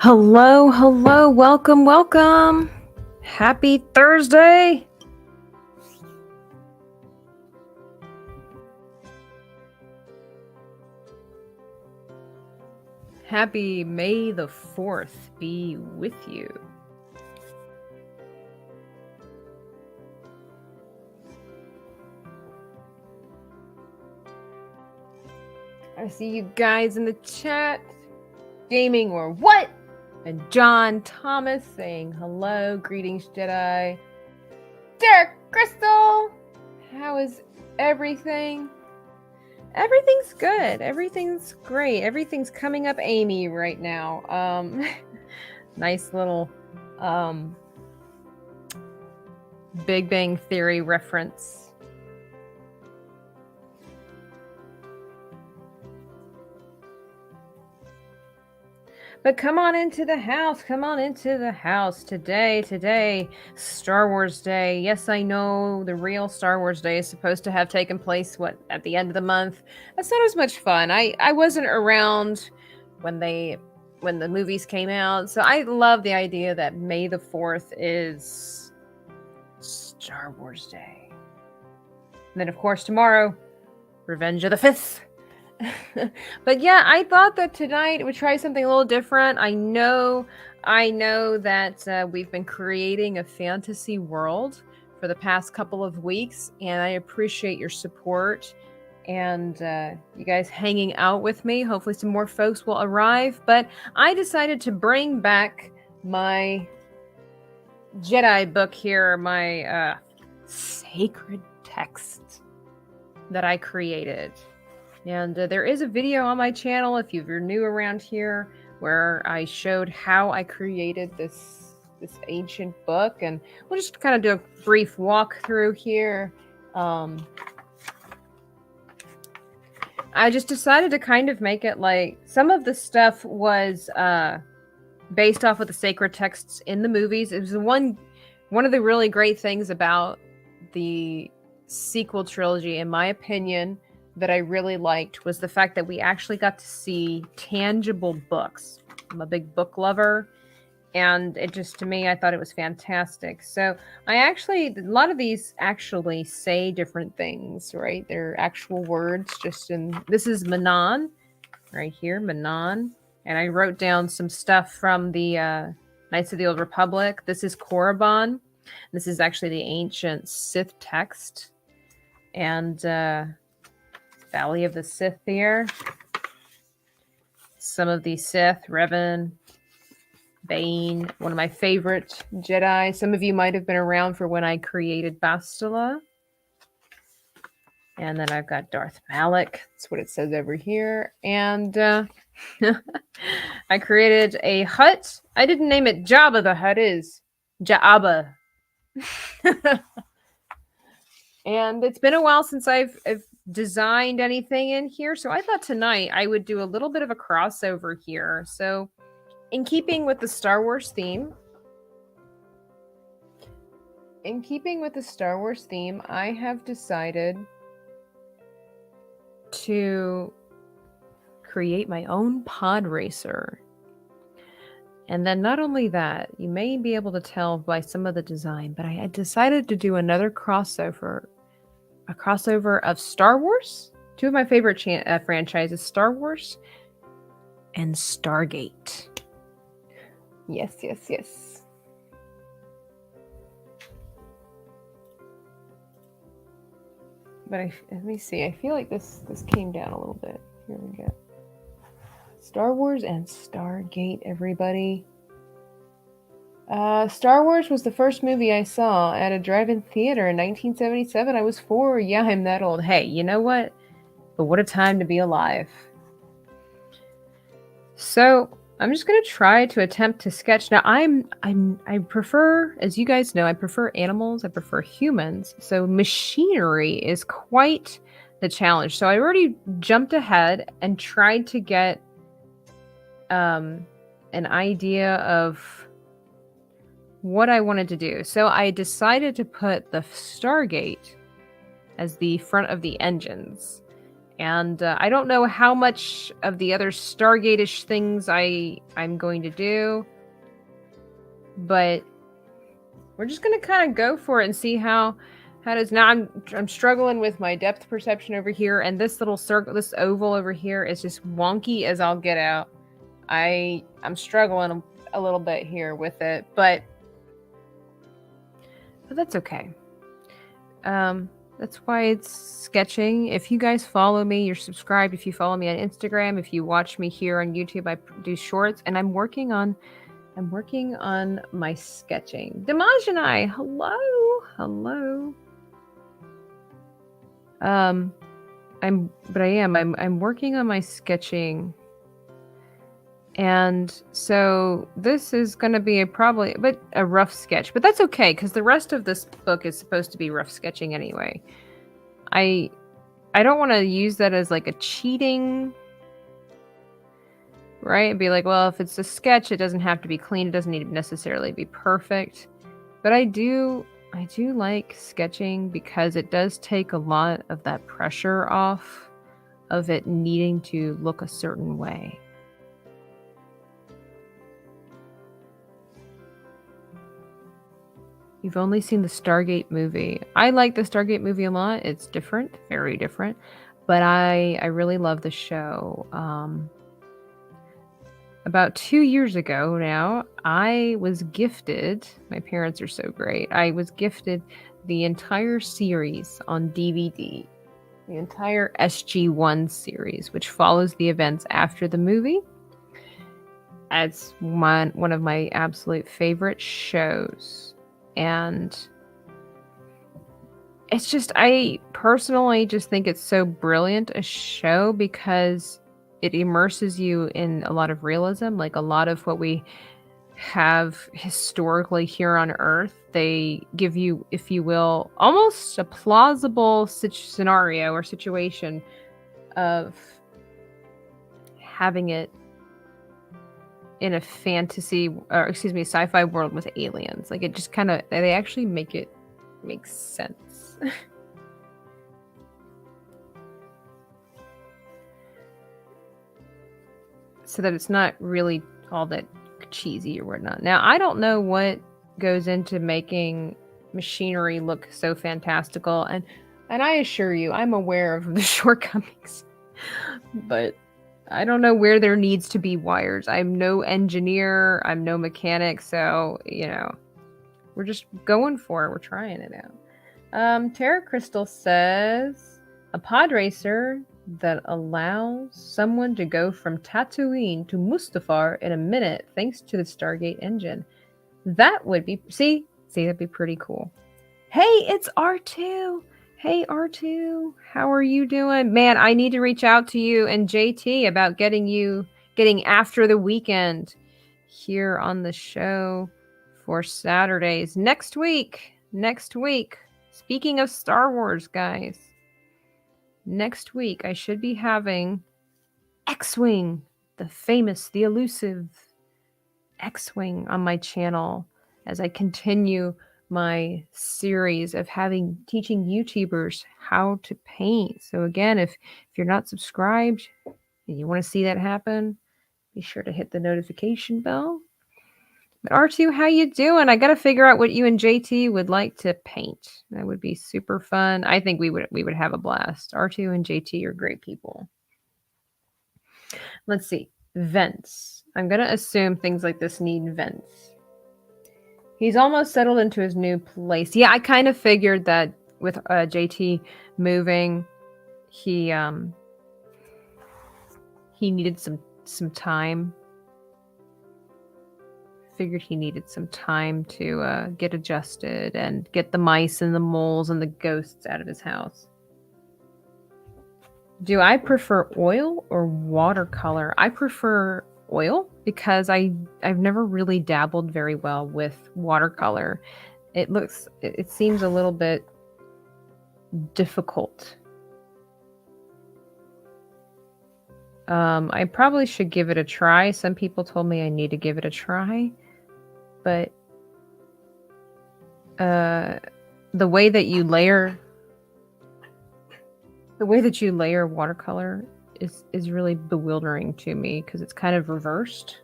Hello, hello, welcome, welcome. Happy Thursday. Happy May the 4th be with you. I see you guys in the chat. Gaming or what? And John Thomas saying hello. Greetings, Jedi. Derek Crystal. How is everything? Everything's good. Everything's great. Everything's coming up Amy right now. Nice little Big Bang Theory reference. But come on into the house. Come on into the house today, Star Wars Day. Yes, I know the real Star Wars Day is supposed to have taken place, at the end of the month. That's not as much fun. I wasn't around when the movies came out, so I love the idea that May the 4th is Star Wars Day. And then, of course, tomorrow, Revenge of the Fifth. But yeah, I thought that tonight we'd try something a little different. I know that we've been creating a fantasy world for the past couple of weeks, and I appreciate your support and you guys hanging out with me. Hopefully some more folks will arrive, but I decided to bring back my Jedi book here, my sacred text that I created. And there is a video on my channel, if you're new around here, where I showed how I created this ancient book. And we'll just kind of do a brief walkthrough here. I just decided to kind of make it like some of the stuff was based off of the sacred texts in the movies. It was one of the really great things about the sequel trilogy, in my opinion, that I really liked was the fact that we actually got to see tangible books. I'm a big book lover, and it just, to me, I thought it was fantastic. So a lot of these actually say different things, right? They're actual words this is Manon, right here, Manon. And I wrote down some stuff from the Knights of the Old Republic. This is Korriban. This is actually the ancient Sith text. And Valley of the Sith here. Some of the Sith, Revan, Bane, one of my favorite Jedi. Some of you might have been around for when I created Bastila. And then I've got Darth Malak. That's what it says over here. And I created a hut. I didn't name it Jabba the Hutt. Is Ja'aba. And it's been a while since I've designed anything in here, so I thought tonight I would do a little bit of a crossover here. So in keeping with the Star Wars theme, I have decided to create my own Podracer. And then not only that, you may be able to tell by some of the design, but I had decided to do another crossover. A crossover of Star Wars, two of my favorite franchises, Star Wars and Stargate. Yes. But let me see. I feel like this came down a little bit. Here we go. Star Wars and Stargate, everybody. Star Wars was the first movie I saw at a drive-in theater in 1977. I was 4. Yeah, I'm that old. Hey, you know what? But what a time to be alive. So I'm just gonna try to attempt to sketch. Now I prefer, as you guys know, I prefer animals. I prefer humans. So machinery is quite the challenge. So I already jumped ahead and tried to get an idea of what I wanted to do. So I decided to put the Stargate as the front of the engines. And I don't know how much of the other Stargate-ish things I'm going to do, but we're just gonna kind of go for it and see how it is. Now I'm struggling with my depth perception over here, and this little circle, this oval over here is just wonky as I'll get out. I'm struggling a little bit here with it, but that's okay. That's why it's sketching. If you guys follow me, you're subscribed. If you follow me on Instagram, if you watch me here on YouTube, I do shorts, and I'm working on my sketching. Damajanai, hello. I'm working on my sketching. And so this is going to be probably a rough sketch, but that's okay because the rest of this book is supposed to be rough sketching anyway. I don't want to use that as like a cheating, right? And be like, well, if it's a sketch, it doesn't have to be clean. It doesn't need to necessarily be perfect. But I do like sketching because it does take a lot of that pressure off of it needing to look a certain way. You've only seen the Stargate movie. I like the Stargate movie a lot. It's different, very different. But I really love the show. About 2 years ago now, I was gifted, my parents are so great, I was gifted the entire series on DVD. The entire SG-1 series, which follows the events after the movie. It's one of my absolute favorite shows. And it's just, I personally just think it's so brilliant a show because it immerses you in a lot of realism. Like a lot of what we have historically here on Earth, they give you, if you will, almost a plausible scenario or situation of having it in a sci-fi world with aliens. Like it just kind of, they actually make it make sense. So that it's not really all that cheesy or whatnot. Now, I don't know what goes into making machinery look so fantastical, and I assure you, I'm aware of the shortcomings, but I don't know where there needs to be wires. I'm no engineer, I'm no mechanic, so, you know, we're just going for it. We're trying it out. Terra Crystal says, a pod racer that allows someone to go from Tatooine to Mustafar in a minute thanks to the Stargate engine. That would be, see, that'd be pretty cool. Hey, it's R2. Hey, R2, how are you doing? Man, I need to reach out to you and JT about getting after the weekend here on the show for Saturdays. Next week. Speaking of Star Wars, guys. Next week, I should be having X-Wing, the elusive X-Wing on my channel as I continue my series of teaching YouTubers how to paint. So again, if you're not subscribed and you want to see that happen, be sure to hit the notification bell. But R2, how you doing? I got to figure out what you and JT would like to paint. That would be super fun. I think we would have a blast. R2 and JT are great people. Let's see. Vents. I'm going to assume things like this need vents. He's almost settled into his new place. Yeah, I kind of figured that with JT moving, he needed some time. Figured he needed some time to get adjusted and get the mice and the moles and the ghosts out of his house. Do I prefer oil or watercolor? I prefer oil because I've never really dabbled very well with watercolor. It seems a little bit difficult. I probably should give it a try. Some people told me I need to give it a try. But the way that you layer The way that you layer watercolor is really bewildering to me because it's kind of reversed.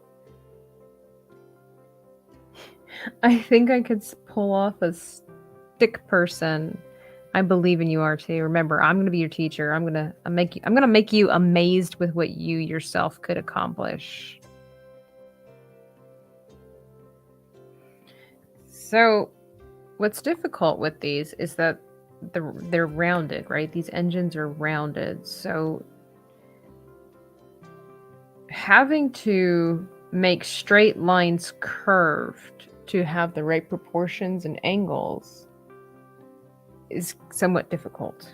I think I could pull off a stick person. I believe in you, RT. Remember, I'm going to be your teacher. I'm going to make you amazed with what you yourself could accomplish. So, what's difficult with these is that they're rounded, right? These engines are rounded. So, having to make straight lines curved to have the right proportions and angles is somewhat difficult.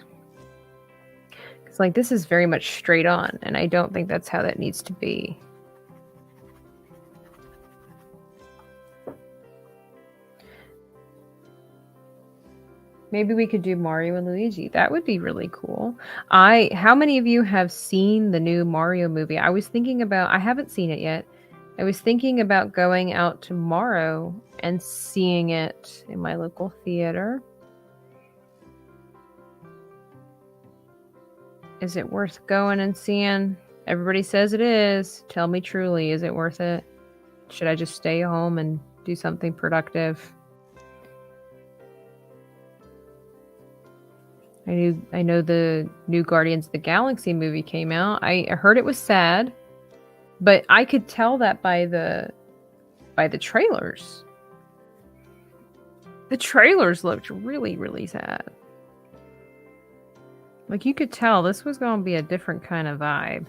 It's like this is very much straight on, and I don't think that's how that needs to be. Maybe we could do Mario and Luigi. That would be really cool. How many of you have seen the new Mario movie? I was thinking about, I haven't seen it yet. I was thinking about going out tomorrow and seeing it in my local theater. Is it worth going and seeing? Everybody says it is. Tell me truly, is it worth it? Should I just stay home and do something productive? I know the new Guardians of the Galaxy movie came out. I heard it was sad, but I could tell that by the trailers. The trailers looked really, really sad. Like you could tell this was going to be a different kind of vibe.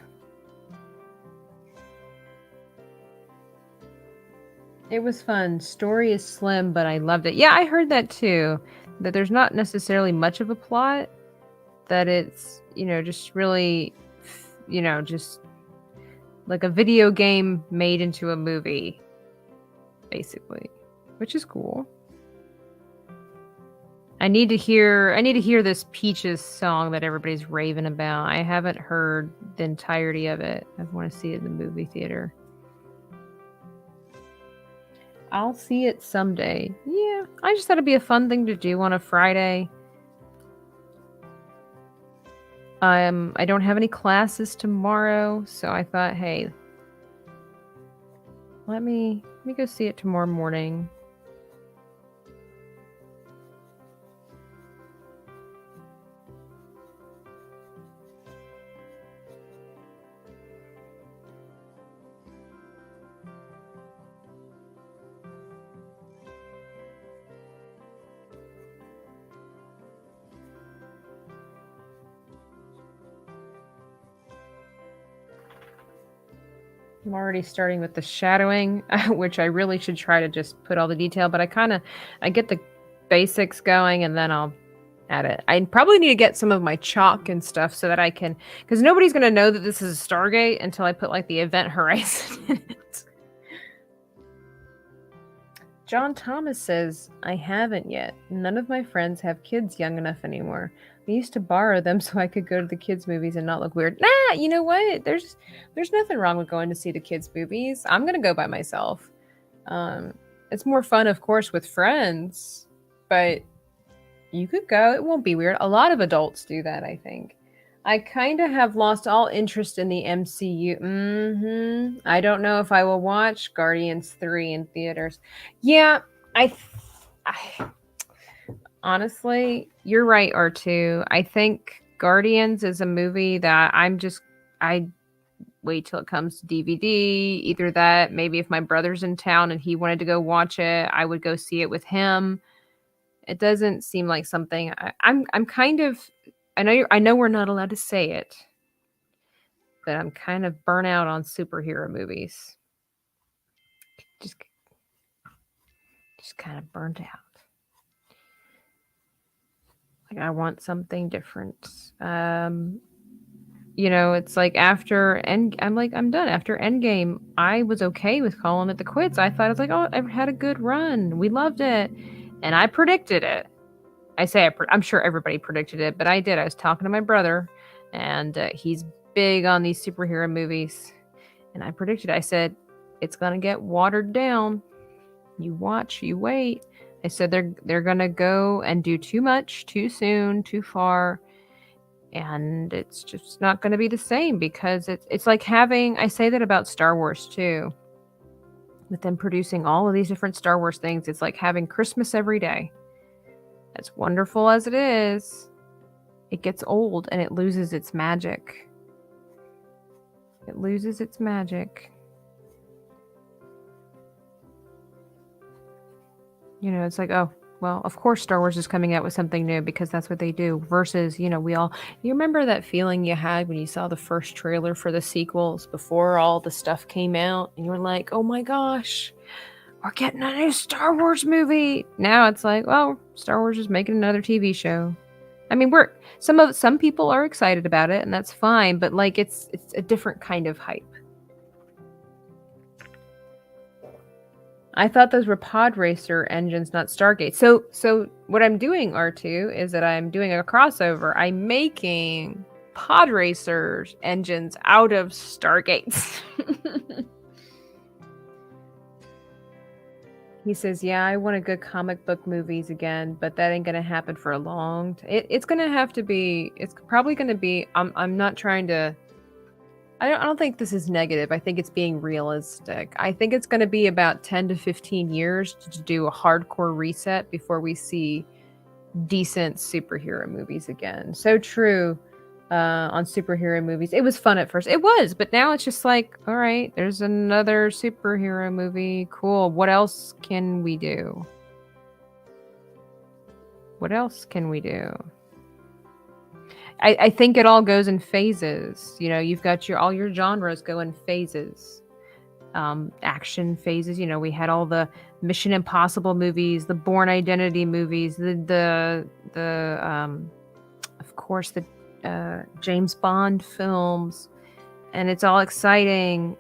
It was fun. Story is slim, but I loved it. Yeah, I heard that too. That there's not necessarily much of a plot. That it's, just really, just like a video game made into a movie, basically, which is cool. I need to hear this Peaches song that everybody's raving about. I haven't heard the entirety of it. I want to see it in the movie theater. I'll see it someday. Yeah, I just thought it'd be a fun thing to do on a Friday. I don't have any classes tomorrow, so I thought, hey, let me go see it tomorrow morning. I'm already starting with the shadowing, which I really should try to just put all the detail, but I get the basics going and then I'll add it. I probably need to get some of my chalk and stuff so that I can, because nobody's going to know that this is a Stargate until I put like the event horizon in it. John Thomas says, I haven't yet. None of my friends have kids young enough anymore. We used to borrow them so I could go to the kids' movies and not look weird. Nah, you know what? There's nothing wrong with going to see the kids' movies. I'm gonna go by myself. It's more fun, of course, with friends, but you could go. It won't be weird. A lot of adults do that, I think. I kind of have lost all interest in the MCU. I don't know if I will watch Guardians 3 in theaters. Yeah, I honestly, you're right, R2. I think Guardians is a movie that I wait till it comes to DVD. Either that, maybe if my brother's in town and he wanted to go watch it, I would go see it with him. It doesn't seem like something I'm kind of, I know we're not allowed to say it, but I'm kind of burnt out on superhero movies. Just kind of burnt out. Like I want something different. It's like after I'm done. After Endgame, I was okay with calling it the quits. I thought, I was like, oh, I've had a good run. We loved it. And I predicted it. I'm sure everybody predicted it, but I did. I was talking to my brother, and he's big on these superhero movies. And I predicted, I said, it's going to get watered down. You watch, you wait. I said they're going to go and do too much, too soon, too far. And it's just not going to be the same because it's like having, I say that about Star Wars too, with them producing all of these different Star Wars things. It's like having Christmas every day. As wonderful as it is, it gets old and it loses its magic. It loses its magic. You know, it's like, oh, well, of course Star Wars is coming out with something new because that's what they do. Versus, you remember that feeling you had when you saw the first trailer for the sequels before all the stuff came out and you were like, oh my gosh, we're getting a new Star Wars movie. Now it's like, well, Star Wars is making another TV show. I mean, some people are excited about it and that's fine, but like it's a different kind of hype. I thought those were Podracer engines, not Stargate. So what I'm doing, R2, is that I'm doing a crossover. I'm making Podracer engines out of Stargates. He says, yeah, I want to go comic book movies again, but that ain't going to happen for a long time. It's going to have to be, it's probably going to be, I'm not trying to, I don't think this is negative. I think it's being realistic. I think it's going to be about 10 to 15 years to do a hardcore reset before we see decent superhero movies again. So true on superhero movies. It was fun at first. It was, but now it's just like, all right, there's another superhero movie. Cool. What else can we do? What else can we do? I think it all goes in phases. You know, you've got all your genres go in phases. Action phases. You know, we had all the Mission Impossible movies, the Bourne Identity movies, the of course the James Bond films, and it's all exciting.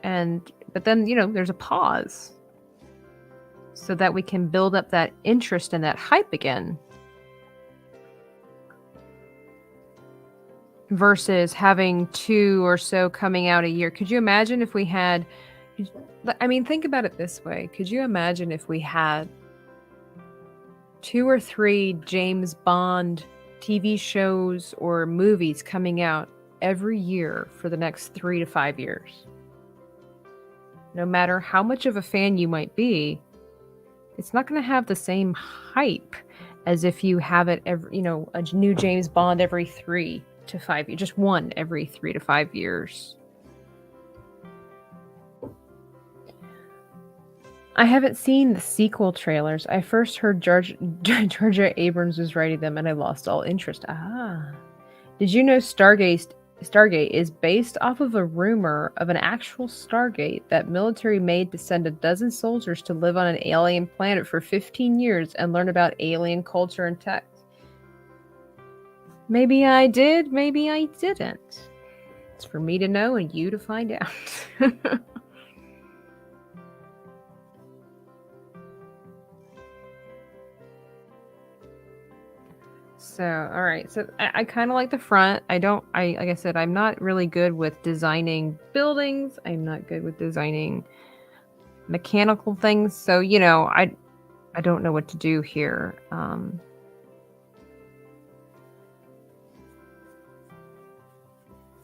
But then there's a pause, so that we can build up that interest and that hype again. Versus having 2 or so coming out a year. Could you imagine if we had, I mean, think about it this way. Could you imagine if we had 2 or 3 James Bond TV shows or movies coming out every year for the next 3 to 5 years? No matter how much of a fan you might be, it's not going to have the same hype as if you have it every, a new James Bond every 3 to 5 years, just one every 3 to 5 years. I haven't seen the sequel trailers. I first heard George Abrams was writing them and I lost all interest. Did you know Stargate is based off of a rumor of an actual Stargate that military made to send a dozen soldiers to live on an alien planet for 15 years and learn about alien culture and tech? Maybe I did, maybe I didn't. It's for me to know and you to find out. So, all right. So I kind of like the front. Like I said, I'm not really good with designing buildings. I'm not good with designing mechanical things. So, I don't know what to do here.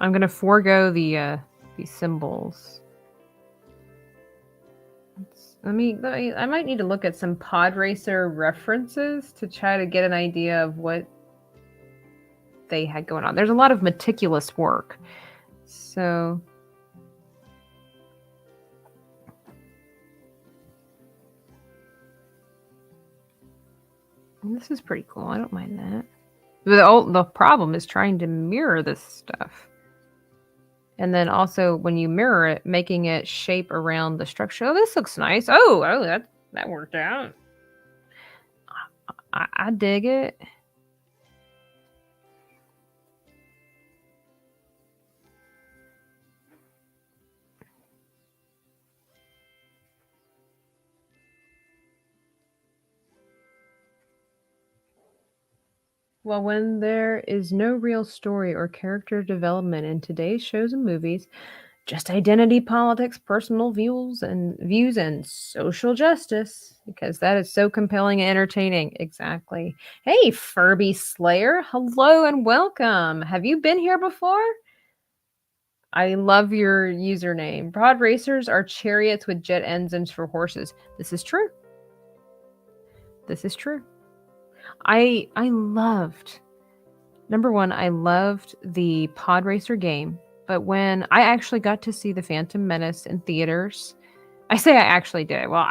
I'm going to forego these symbols. I might need to look at some Podracer references to try to get an idea of what they had going on. There's a lot of meticulous work. So this is pretty cool. I don't mind that. The problem is trying to mirror this stuff. And then also when you mirror it, making it shape around the structure. Oh, this looks nice. Oh, that worked out. I dig it. Well, when there is no real story or character development in today's shows and movies, just identity politics, personal views and social justice, because that is so compelling and entertaining. Exactly. Hey, Furby Slayer, hello and welcome. Have you been here before? I love your username. Pod racers are chariots with jet engines for horses. This is true. This is true. I loved, number one, I loved the Pod Racer game, but when I actually got to see the Phantom Menace in theaters, I say I actually did. Well,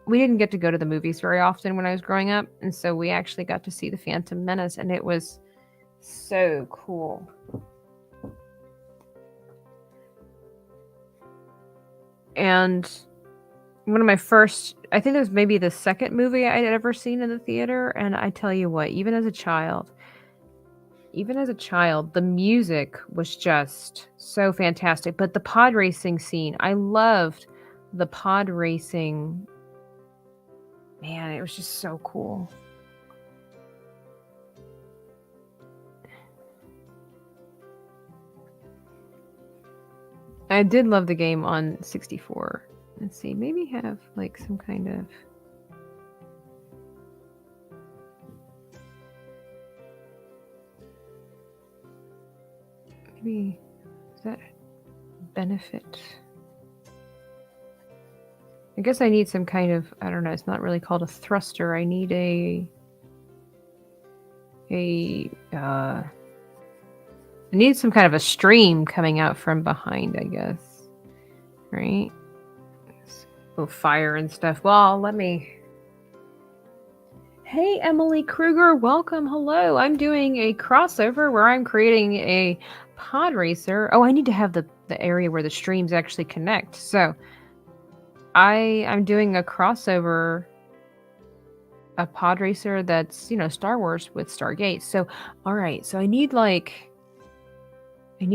we didn't get to go to the movies very often when I was growing up, and so we actually got to see the Phantom Menace, and it was so cool. And one of my first, I think it was maybe the second movie I'd ever seen in the theater, and I tell you what, even as a child, the music was just so fantastic. But the pod racing scene, I loved the pod racing. Man, it was just so cool. I did love the game on 64. Let's see, maybe have like some kind of... Maybe, does that benefit? I guess I need some kind of, I don't know, it's not really called a thruster. I need I need some kind of a stream coming out from behind, I guess. Right? Oh, fire and stuff. Well, let me... Hey, Emily Kruger, welcome. Hello. I'm doing a crossover where I'm creating a pod racer. Oh, I need to have the area where the streams actually connect. So I'm doing a crossover, a pod racer that's, Star Wars with Stargate. So, all right. So I need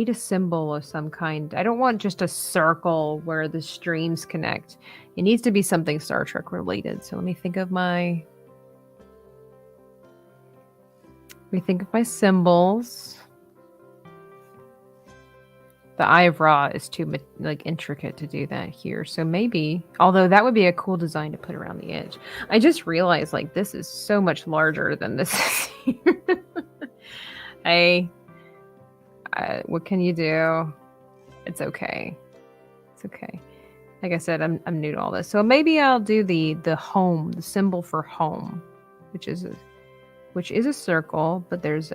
a symbol of some kind. I don't want just a circle where the streams connect. It needs to be something Star Trek related. So let me think of my symbols. The Eye of Ra is too intricate to do that here. So maybe, although that would be a cool design to put around the edge. I just realized this is so much larger than this is here. Hey, what can you do? It's okay. It's okay. Like I said, I'm new to all this. So maybe I'll do the home, the symbol for home, which is a circle, but there's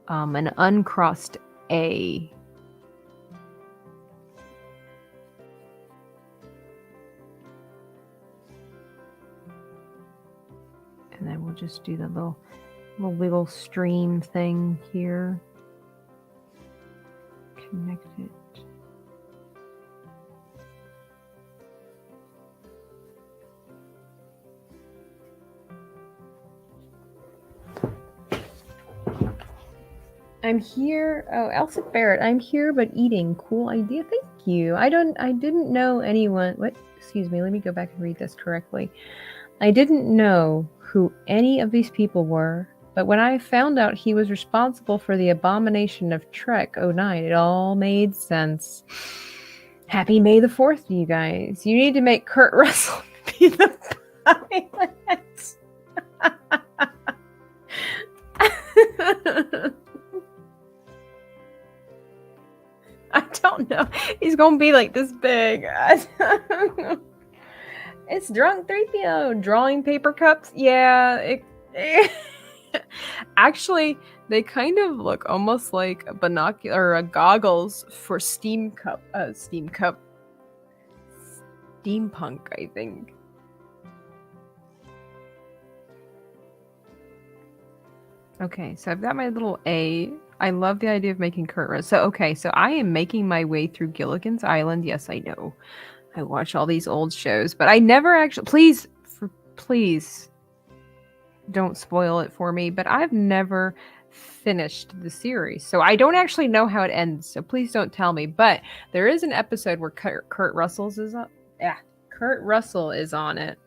an uncrossed A. And then we'll just do the little wiggle stream thing here. Connect it. I'm here. Oh, Elsa Barrett. I'm here but eating. Cool idea. Thank you. I didn't know anyone. What? Excuse me. Let me go back and read this correctly. I didn't know who any of these people were, but when I found out he was responsible for the abomination of Trek '09, it all made sense. Happy May the 4th to you guys. You need to make Kurt Russell be the pilot. I don't know. He's gonna be this big. It's drunk 3PO drawing paper cups. Yeah, actually, they kind of look almost like a binocular goggles for steampunk, I think. Okay, so I've got my little A. I love the idea of making Kurt Russell. So I am making my way through Gilligan's Island. Yes, I know. I watch all these old shows, but I never actually... Please don't spoil it for me, but I've never finished the series. So I don't actually know how it ends, so please don't tell me. But there is an episode where Kurt Russell is on... Yeah, Kurt Russell is on it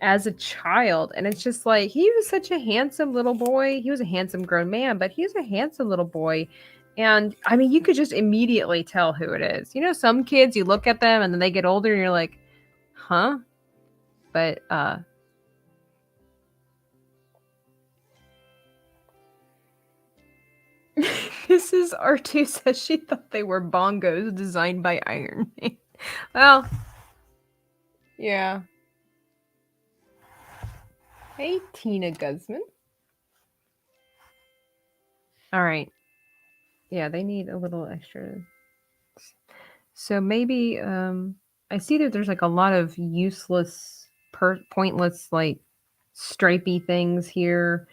as a child, and it's just he was such a handsome little boy. He was a handsome grown man, but he was a handsome little boy, And I mean, you could just immediately tell who it is. You know, some kids, you look at them and then they get older and you're like, huh? But Mrs. R2 says she thought they were bongos designed by Iron Man. Well, yeah. Hey, Tina Guzman. All right. Yeah, they need a little extra. So maybe I see that there's like a lot of useless, pointless, like stripy things here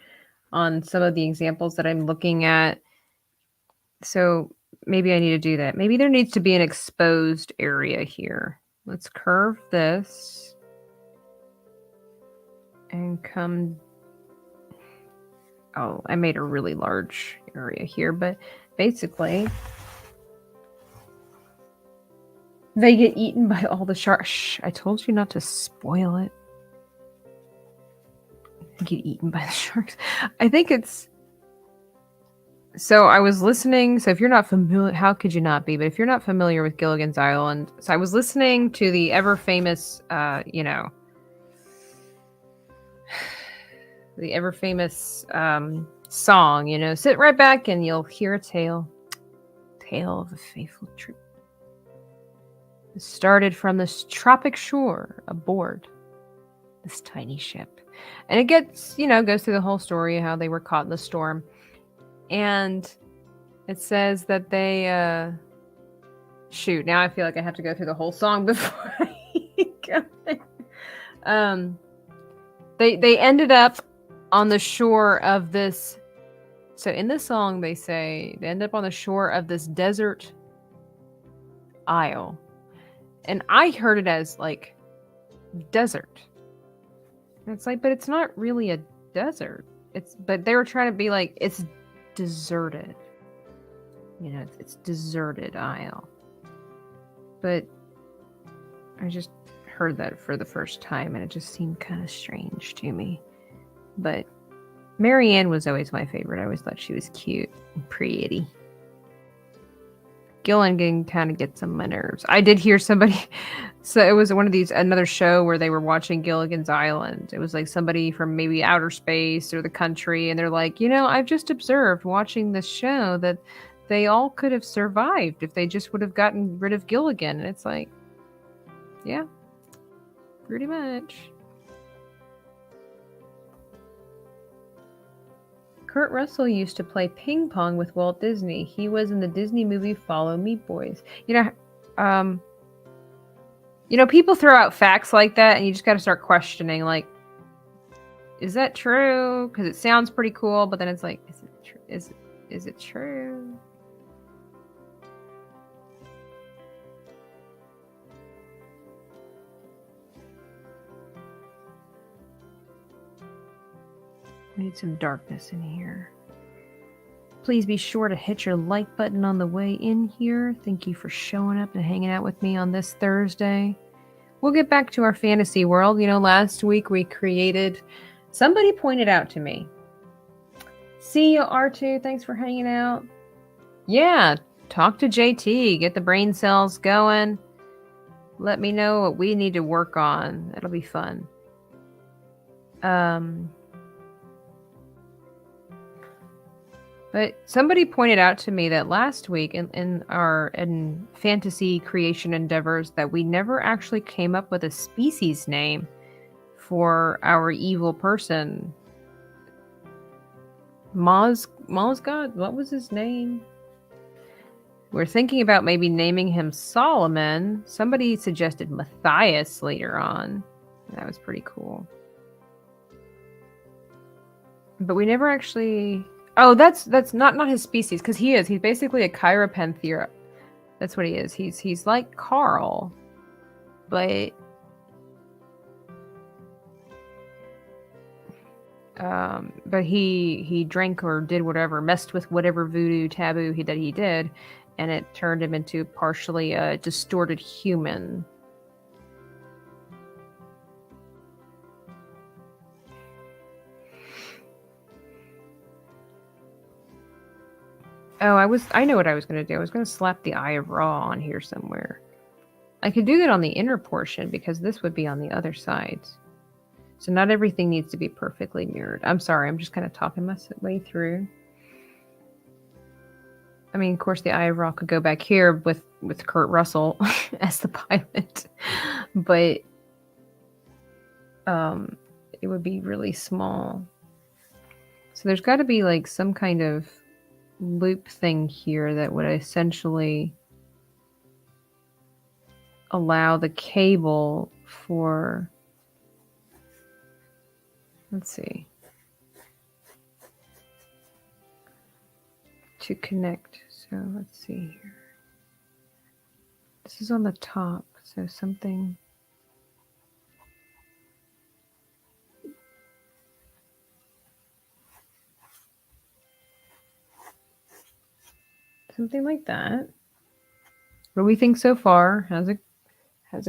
on some of the examples that I'm looking at. So maybe I need to do that. Maybe there needs to be an exposed area here. Let's curve this and come. Oh, I made a really large area here, but basically they get eaten by all the sharks. Shh, I told you not to spoil it. They get eaten by the sharks. I think it's. So I was listening. So if you're not familiar, how could you not be? But if you're not familiar with Gilligan's Island, so I was listening to the ever famous, the ever famous song. Sit right back and you'll hear a tale of a faithful troop. It started from this tropic shore aboard this tiny ship, and it goes through the whole story of how they were caught in the storm. And it says that they shoot, now I feel like I have to go through the whole song before I go there. They ended up on the shore of this. So in the song they say they end up on the shore of this desert isle. And I heard it as like desert. And it's like, but it's not really a desert. But they were trying to be like, it's deserted. It's deserted isle. But I just heard that for the first time and it just seemed kind of strange to me. But Marianne was always my favorite. I always thought she was cute and pretty. Gilligan kind of gets on my nerves. I did hear somebody, so it was another show where they were watching Gilligan's Island. It was like somebody from maybe outer space or the country, and they're like, I've just observed watching this show that they all could have survived if they just would have gotten rid of Gilligan. And it's like, yeah, pretty much. Kurt Russell used to play ping pong with Walt Disney. He was in the Disney movie Follow Me Boys. People throw out facts like that and you just got to start questioning, like, is that true? Because it sounds pretty cool, but then it's like, is it true? Is it true? I need some darkness in here. Please be sure to hit your like button on the way in here. Thank you for showing up and hanging out with me on this Thursday. We'll get back to our fantasy world. Last week we created... Somebody pointed out to me. See you, R2. Thanks for hanging out. Yeah, talk to JT. Get the brain cells going. Let me know what we need to work on. That'll be fun. But somebody pointed out to me that last week in our fantasy creation endeavors that we never actually came up with a species name for our evil person. Mozgod? What was his name? We're thinking about maybe naming him Solomon. Somebody suggested Matthias later on. That was pretty cool. But we never actually... Oh, that's not his species, because he's basically a Chiropentherapus. That's what he is. He's like Carl, but he drank or did whatever, messed with whatever voodoo taboo that he did, and it turned him into partially a distorted human. Oh, I know what I was going to do. I was going to slap the Eye of Ra on here somewhere. I could do that on the inner portion because this would be on the other sides. So not everything needs to be perfectly mirrored. I'm sorry, I'm just kind of talking my way through. I mean, of course, the Eye of Ra could go back here with Kurt Russell as the pilot, but it would be really small. So there's got to be like some kind of loop thing here that would essentially allow the cable for, let's see, to connect. So let's see here. This is on the top, so something. Something like that. What do we think so far? How's it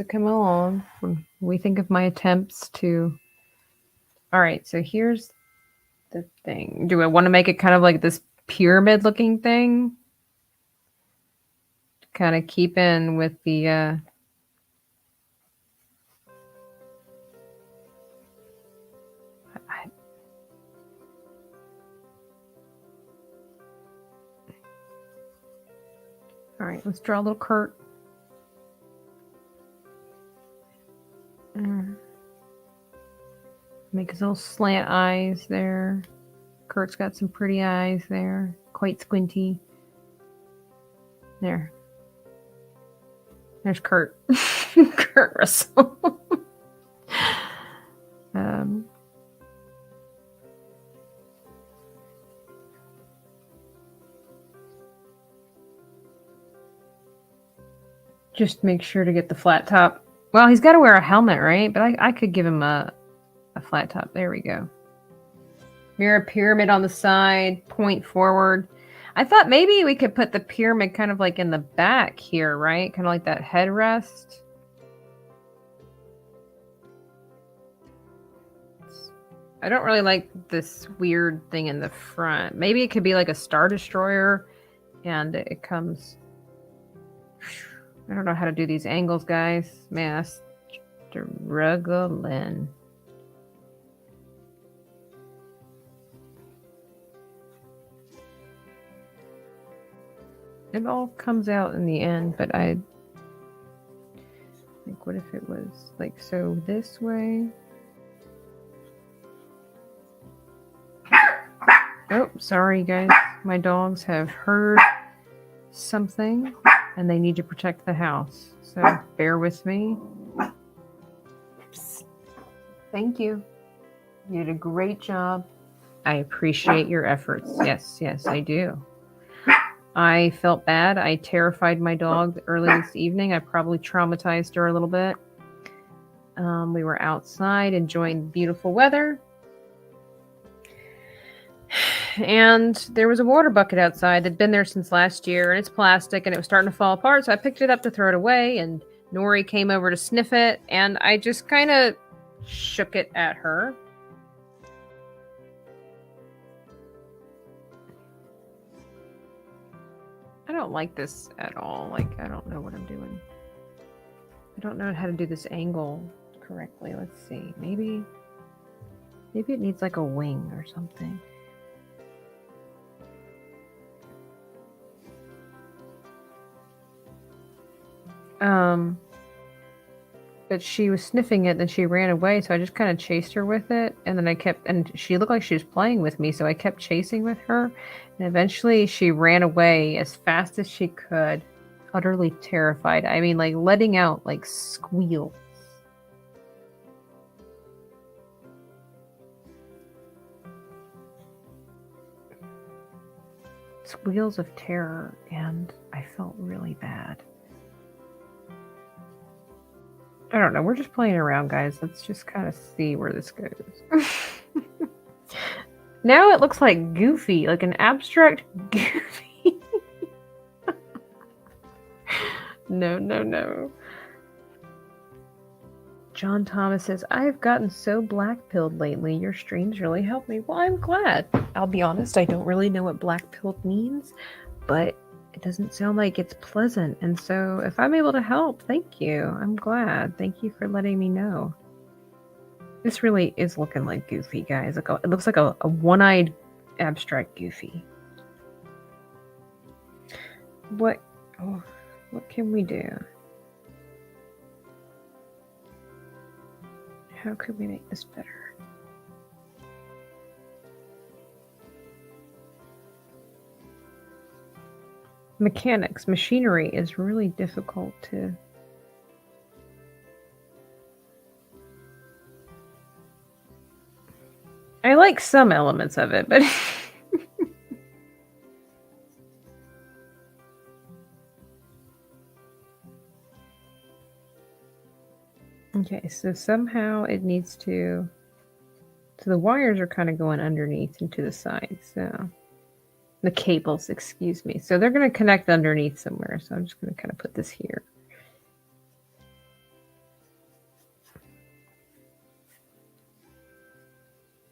come along? When we think of my attempts to. All right, so here's the thing. Do I want to make it kind of like this pyramid looking thing? Kind of keep in with the all right, let's draw a little Kurt. Make his little slant eyes there. Kurt's got some pretty eyes there. Quite squinty. There. There's Kurt. Kurt Russell. Just make sure to get the flat top. Well, he's got to wear a helmet, right? But I could give him a flat top. There we go. Mirror pyramid on the side, point forward. I thought maybe we could put the pyramid kind of like in the back here, right? Kind of like that headrest. I don't really like this weird thing in the front. Maybe it could be like a Star Destroyer and it comes... I don't know how to do these angles, guys. Man, that's struggling. It all comes out in the end, but I think, what if it was like so this way? Oh, sorry guys. My dogs have heard something and they need to protect the house. So bear with me. Oops. Thank you. You did a great job. I appreciate your efforts. Yes, I do. I felt bad. I terrified my dog early this evening. I probably traumatized her a little bit. We were outside enjoying beautiful weather. And there was a water bucket outside that'd been there since last year, and it's plastic, and it was starting to fall apart, so I picked it up to throw it away, and Nori came over to sniff it, and I just kind of shook it at her. I don't like this at all. Like, I don't know what I'm doing. I don't know how to do this angle correctly. Let's see. Maybe it needs like a wing or something. But she was sniffing it, then she ran away, so I just kind of chased her with it, and then and she looked like she was playing with me, so I kept chasing with her, and eventually she ran away as fast as she could, utterly terrified. I mean, like, letting out, like, squeals. Squeals of terror, and I felt really bad. I don't know. We're just playing around, guys. Let's just kind of see where this goes. Now it looks like Goofy, like an abstract Goofy. No. John Thomas says, I've gotten so black-pilled lately. Your streams really helped me. Well, I'm glad. I'll be honest, I don't really know what black-pilled means, but it doesn't sound like it's pleasant. And so if I'm able to help, thank you. I'm glad. Thank you for letting me know. This really is looking like Goofy, guys. It looks like a one-eyed abstract Goofy. What can we do? How could we make this better? Mechanics, machinery is really difficult to... I like some elements of it, but... Okay, so somehow it needs to... So the wires are kind of going underneath and to the side, so... The cables, excuse me. So they're going to connect underneath somewhere. So I'm just going to kind of put this here.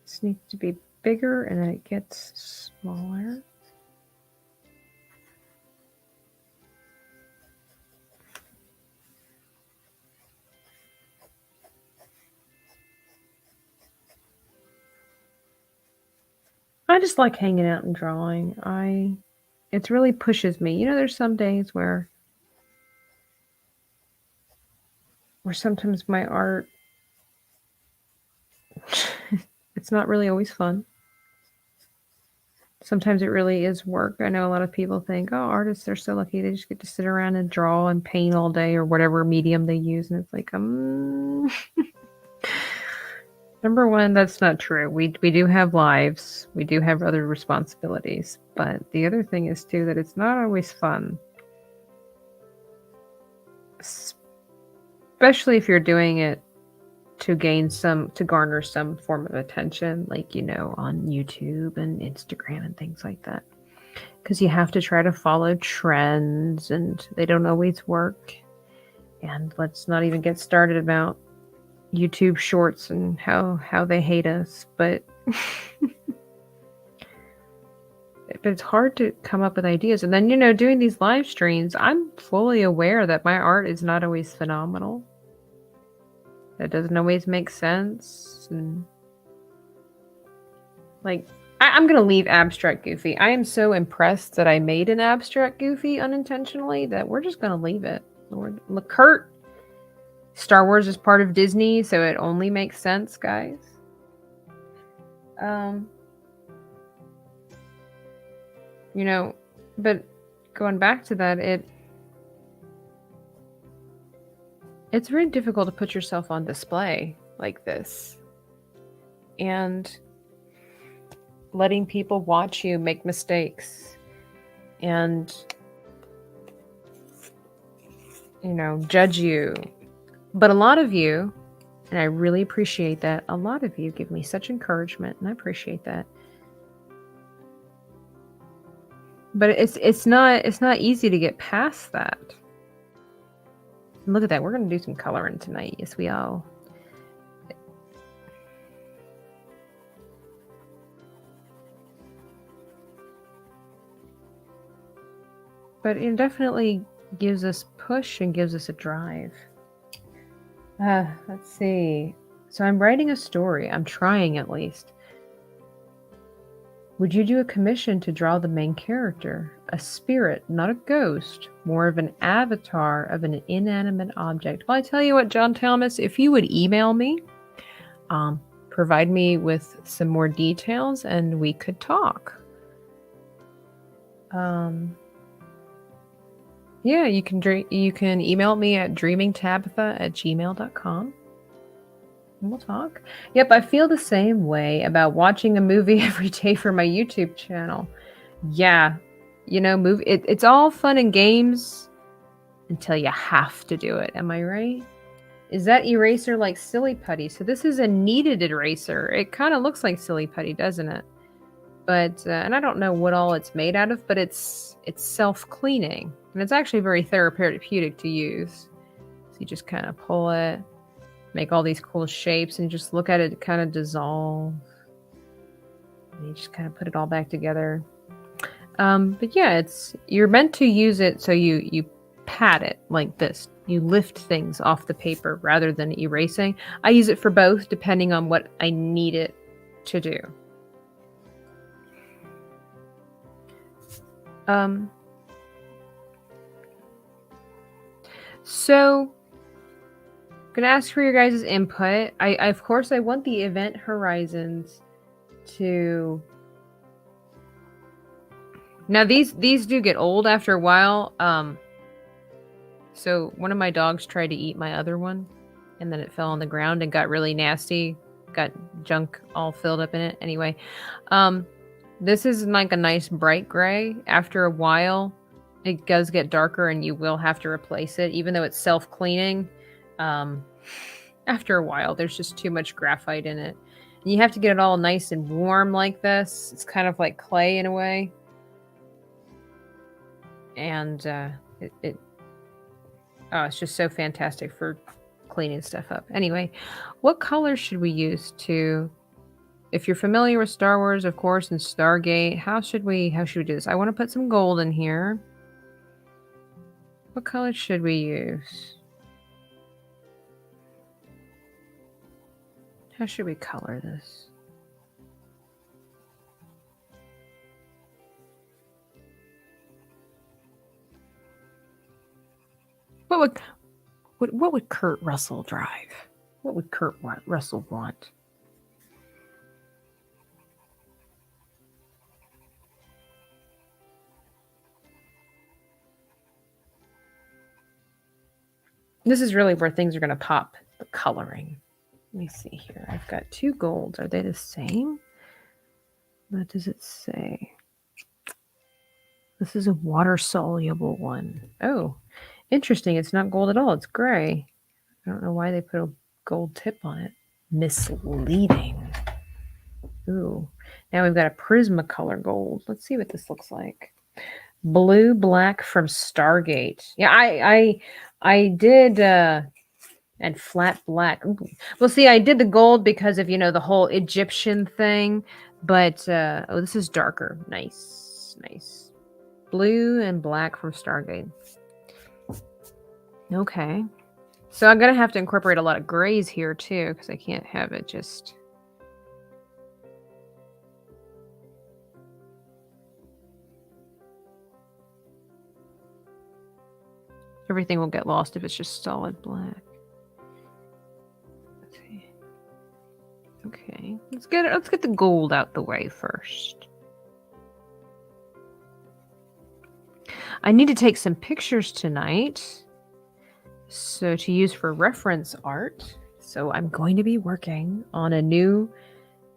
This needs to be bigger and then it gets smaller. I just like hanging out and drawing. It really pushes me. You know, there's some days where sometimes my art, it's not really always fun. Sometimes it really is work. I know a lot of people think, oh, artists are so lucky. They just get to sit around and draw and paint all day or whatever medium they use. And it's like, Number one, that's not true. We do have lives. We do have other responsibilities. But the other thing is, too, that it's not always fun. Especially if you're doing it to garner some form of attention, like, you know, on YouTube and Instagram and things like that. Because you have to try to follow trends and they don't always work. And let's not even get started about YouTube shorts and how they hate us, but it's hard to come up with ideas. And then, you know, doing these live streams, I'm fully aware that my art is not always phenomenal. That doesn't always make sense. And like, I'm going to leave abstract Goofy. I am so impressed that I made an abstract Goofy unintentionally that we're just going to leave it. Look, Kurt, Star Wars is part of Disney, so it only makes sense, guys. You know, but going back to that, it's very difficult to put yourself on display like this. And letting people watch you make mistakes and, you know, judge you. But a lot of you, and I really appreciate that, a lot of you give me such encouragement, and I appreciate that. But it's not easy to get past that. And look at that, we're going to do some coloring tonight. Yes, we are. But it definitely gives us push and gives us a drive. Let's see. So I'm writing a story. I'm trying, at least. Would you do a commission to draw the main character? A spirit, not a ghost. More of an avatar of an inanimate object. Well, I tell you what, John Thomas, if you would email me, provide me with some more details, and we could talk. Yeah, you can email me at dreamingtabitha@gmail.com. And we'll talk. Yep, I feel the same way about watching a movie every day for my YouTube channel. Yeah, you know, it's all fun and games until you have to do it. Am I right? Is that eraser like Silly Putty? So this is a kneaded eraser. It kind of looks like Silly Putty, doesn't it? But and I don't know what all it's made out of, but it's self-cleaning. And it's actually very therapeutic to use. So you just kind of pull it, make all these cool shapes, and just look at it kind of dissolve. And you just kind of put it all back together. But yeah, you're meant to use it so you pat it like this. You lift things off the paper rather than erasing. I use it for both depending on what I need it to do. So I'm gonna ask for your guys' input. I of course I want the event horizons to. Now these do get old after a while. So one of my dogs tried to eat my other one, and then it fell on the ground and got really nasty. Got junk all filled up in it. Anyway, this is like a nice bright gray. After a while, it does get darker, and you will have to replace it, even though it's self-cleaning. After a while, there's just too much graphite in it. And you have to get it all nice and warm like this. It's kind of like clay in a way. And it's just so fantastic for cleaning stuff up. Anyway, what color should we use to... If you're familiar with Star Wars, of course, and Stargate, how should we do this? I want to put some gold in here. What color should we use? How should we color this? What would Kurt Russell drive? What would Kurt Russell want? This is really where things are going to pop, the coloring. Let me see here. I've got 2 golds. Are they the same? What does it say? This is a water-soluble one. Oh, interesting. It's not gold at all. It's gray. I don't know why they put a gold tip on it. Misleading. Ooh. Now we've got a Prismacolor gold. Let's see what this looks like. Blue black from Stargate. Yeah, I did and flat black. Ooh. Well, see, I did the gold because of, the whole Egyptian thing, but oh, this is darker. Nice. Blue and black from Stargate. Okay. So I'm going to have to incorporate a lot of grays here too, because I can't have it just... Everything will get lost if it's just solid black. Let's see. Okay, let's get the gold out the way first. I need to take some pictures tonight, so to use for reference art. So I'm going to be working on a new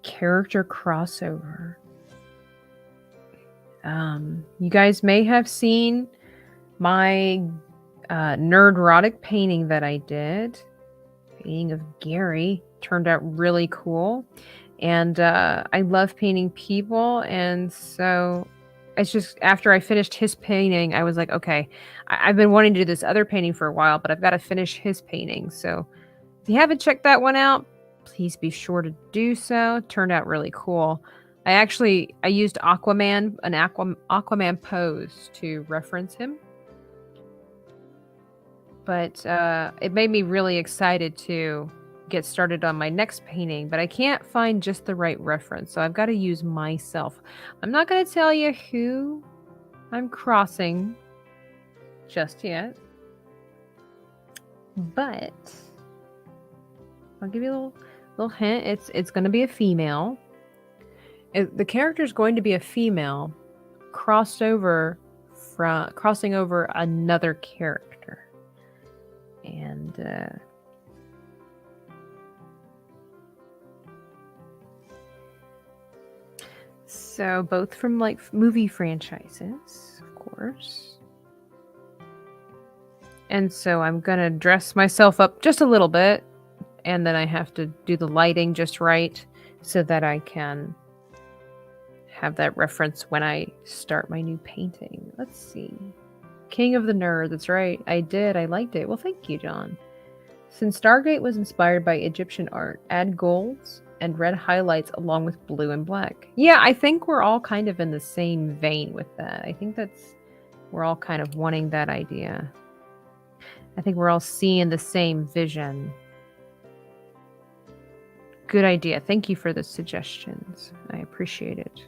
character crossover. You guys may have seen my nerd-rotic painting that I did. Painting of Gary turned out really cool. And I love painting people. And so it's just after I finished his painting, I was like, okay, I've been wanting to do this other painting for a while, but I've got to finish his painting. So if you haven't checked that one out, please be sure to do so. It turned out really cool. I used Aquaman pose to reference him. But it made me really excited to get started on my next painting, but I can't find just the right reference, so I've got to use myself. I'm not going to tell you who I'm crossing just yet, but I'll give you a little hint. It's going to be a female. The character is going to be a female crossing over another character. And so both from like movie franchises, of course. And so I'm gonna dress myself up just a little bit, and then I have to do the lighting just right so that I can have that reference when I start my new painting. Let's see. King of the Nerd, that's right. I did. I liked it. Well, thank you, John. Since Stargate was inspired by Egyptian art, add golds and red highlights along with blue and black. Yeah, I think we're all kind of in the same vein with that. I think we're all kind of wanting that idea. I think we're all seeing the same vision. Good idea. Thank you for the suggestions. I appreciate it.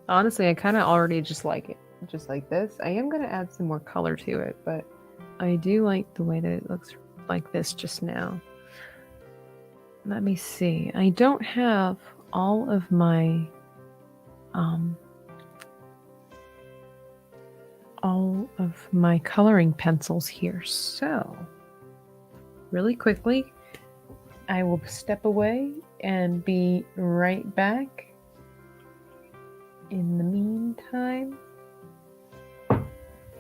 Honestly, I kind of already just like it. Just like this. I am going to add some more color to it, but I do like the way that it looks like this just now. Let me see. I don't have all of my coloring pencils here. So, really quickly, I will step away and be right back. In the meantime,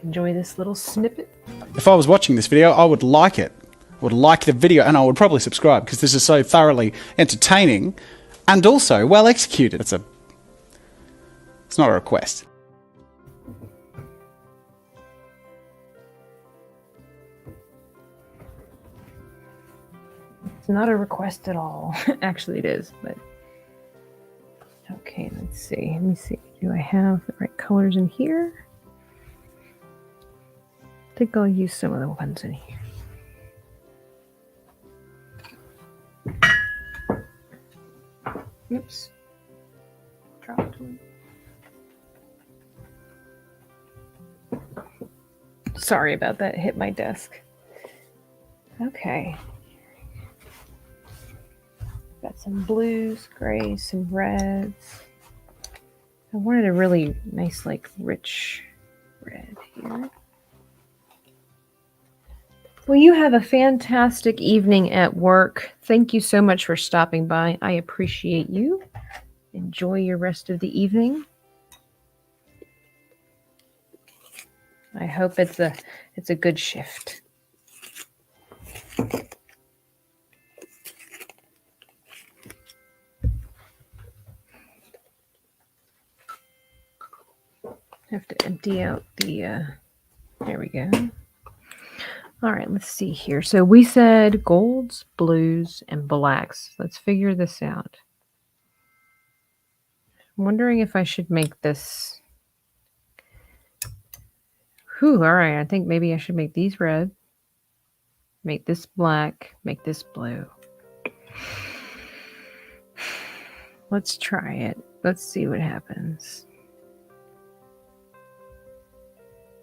enjoy this little snippet. If I was watching this video, I would like it. I would like the video, and I would probably subscribe because this is so thoroughly entertaining and also well executed. It's not a request. It's not a request at all. Actually, it is, but okay, let's see. Let me see. Do I have the right colors in here? I think I'll use some of the ones in here. Oops. Dropped one. Sorry about that. It hit my desk. Okay. Got some blues, grays, some reds. I wanted a really nice, like, rich red here. Well, you have a fantastic evening at work. Thank you so much for stopping by. I appreciate you. Enjoy your rest of the evening. I hope it's a good shift. Have to empty out the there we go. All right, let's see here. So we said golds, blues, and blacks. Let's figure this out. I'm wondering if I should make this. Whew, all right. I think maybe I should make these red, make this black, make this blue. Let's try it. Let's see what happens.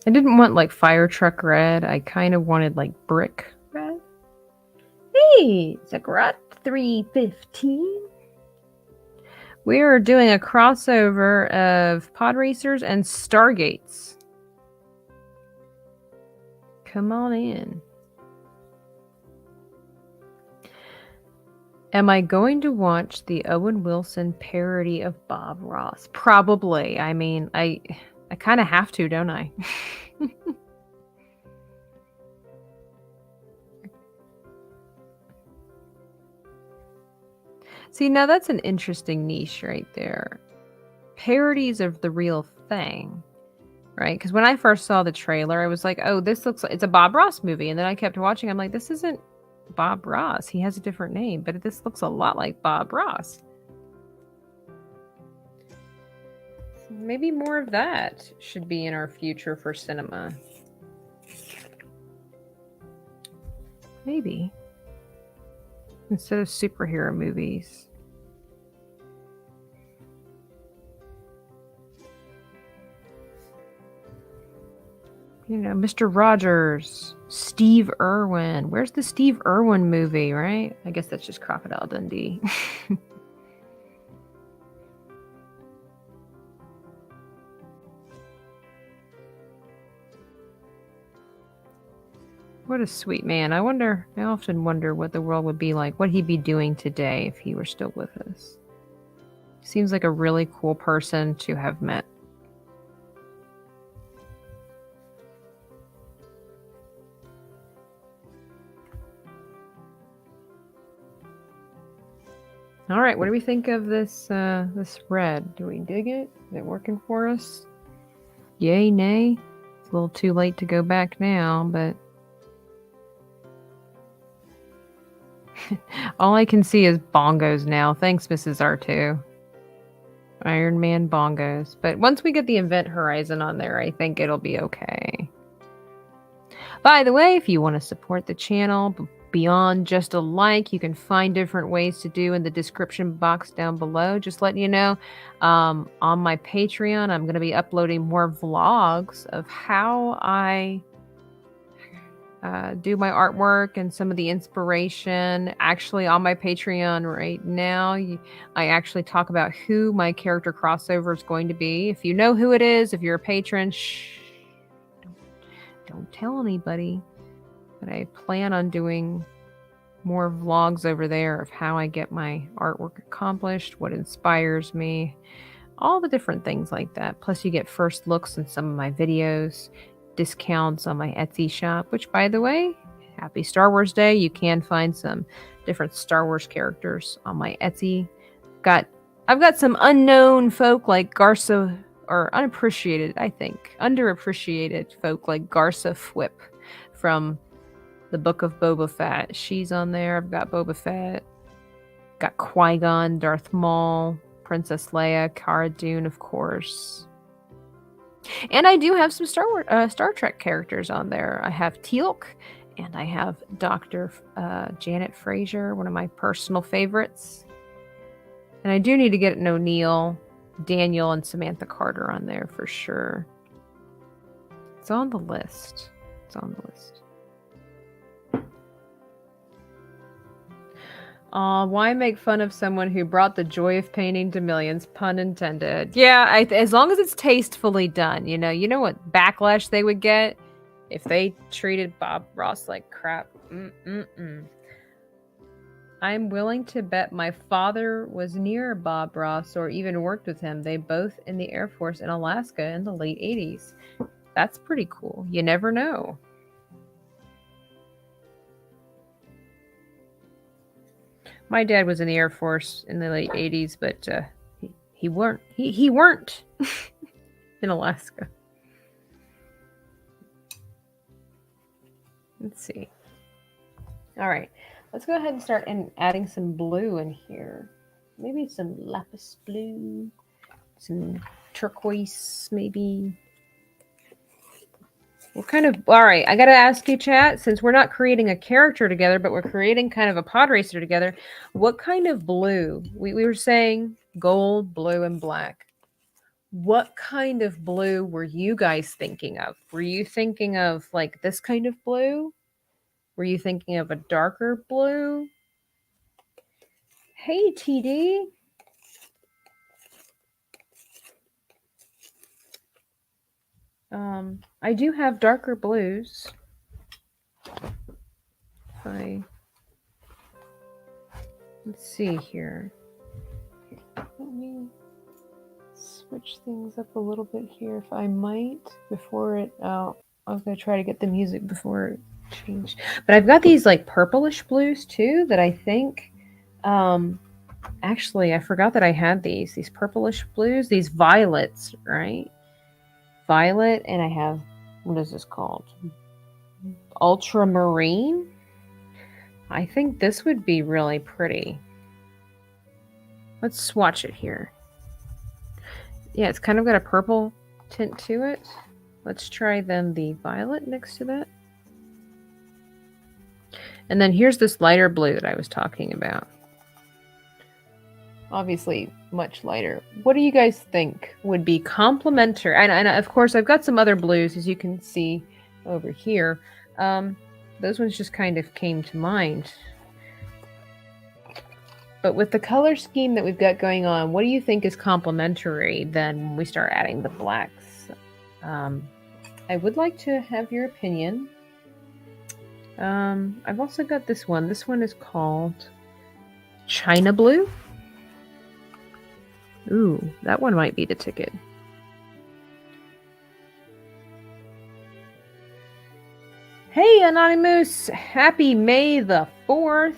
I didn't want like fire truck red. I kind of wanted like brick red. Hey, Zachariah 315. We are doing a crossover of Podracers and Stargates. Come on in. Am I going to watch the Owen Wilson parody of Bob Ross? Probably. I mean, I kind of have to, don't I? See, now that's an interesting niche right there. Parodies of the real thing, right? Because when I first saw the trailer, I was like, oh, this looks like it's a Bob Ross movie. And then I kept watching. I'm like, this isn't Bob Ross. He has a different name, but this looks a lot like Bob Ross. Maybe more of that should be in our future for cinema. Maybe. Instead of superhero movies. You know, Mr. Rogers, Steve Irwin. Where's the Steve Irwin movie, right? I guess that's just Crocodile Dundee. What a sweet man. I often wonder what the world would be like, what he'd be doing today if he were still with us. Seems like a really cool person to have met. All right, what do we think of this this red? Do we dig it? Is it working for us? Yay, nay? It's a little too late to go back now, but all I can see is bongos now. Thanks, Mrs. R2. Iron Man bongos. But once we get the Event Horizon on there, I think it'll be okay. By the way, if you want to support the channel beyond just a like, you can find different ways to do in the description box down below. Just letting you know, on my Patreon, I'm going to be uploading more vlogs of how I do my artwork and some of the inspiration. Actually, on my Patreon right now, I actually talk about who my character crossover is going to be. If you know who it is, if you're a patron, shh, don't tell anybody. But I plan on doing more vlogs over there of how I get my artwork accomplished, what inspires me, all the different things like that. Plus, you get first looks in some of my videos, discounts on my Etsy shop, which, by the way, happy Star Wars Day. You can find some different Star Wars characters on my Etsy. I've got some unknown folk like Garza, or unappreciated, I think, underappreciated folk like Garza Fwip from the Book of Boba Fett. She's on there. I've got Boba Fett. Got Qui-Gon, Darth Maul, Princess Leia, Cara Dune, of course. And I do have some Star Trek characters on there. I have Teal'c, and I have Dr. Janet Fraser, one of my personal favorites. And I do need to get an O'Neill, Daniel, and Samantha Carter on there for sure. It's on the list. It's on the list. Why make fun of someone who brought the joy of painting to millions? Pun intended. Yeah, as long as it's tastefully done, you know what backlash they would get if they treated Bob Ross like crap. I'm willing to bet my father was near Bob Ross or even worked with him. They both in the Air Force in Alaska in the late 80s. That's pretty cool. You never know. My dad was in the Air Force in the late 80s, but he weren't in Alaska. Let's see. All right, let's go ahead and start adding some blue in here. Maybe some lapis blue, some turquoise, maybe. What kind of... All right, I got to ask you, chat, since we're not creating a character together, but we're creating kind of a pod racer together, what kind of blue? We were saying gold, blue, and black. What kind of blue were you guys thinking of? Were you thinking of like this kind of blue? Were you thinking of a darker blue? Hey, TD. I do have darker blues. Let's see here. Let me switch things up a little bit here, if I might, before it... Oh, I was going to try to get the music before it changed. But I've got these like purplish blues too that I think... actually, I forgot that I had these purplish blues, these violets, right? Violet, and I have... What is this called? Ultramarine? I think this would be really pretty. Let's swatch it here. Yeah, it's kind of got a purple tint to it. Let's try then the violet next to that. And then here's this lighter blue that I was talking about. Obviously much lighter. What do you guys think would be complementary? And of course, I've got some other blues, as you can see over here. Those ones just kind of came to mind. But with the color scheme that we've got going on, what do you think is complementary then when we start adding the blacks? I would like to have your opinion. I've also got this one. This one is called China Blue. Ooh, that one might be the ticket. Hey, Anonymous! Happy May the 4th!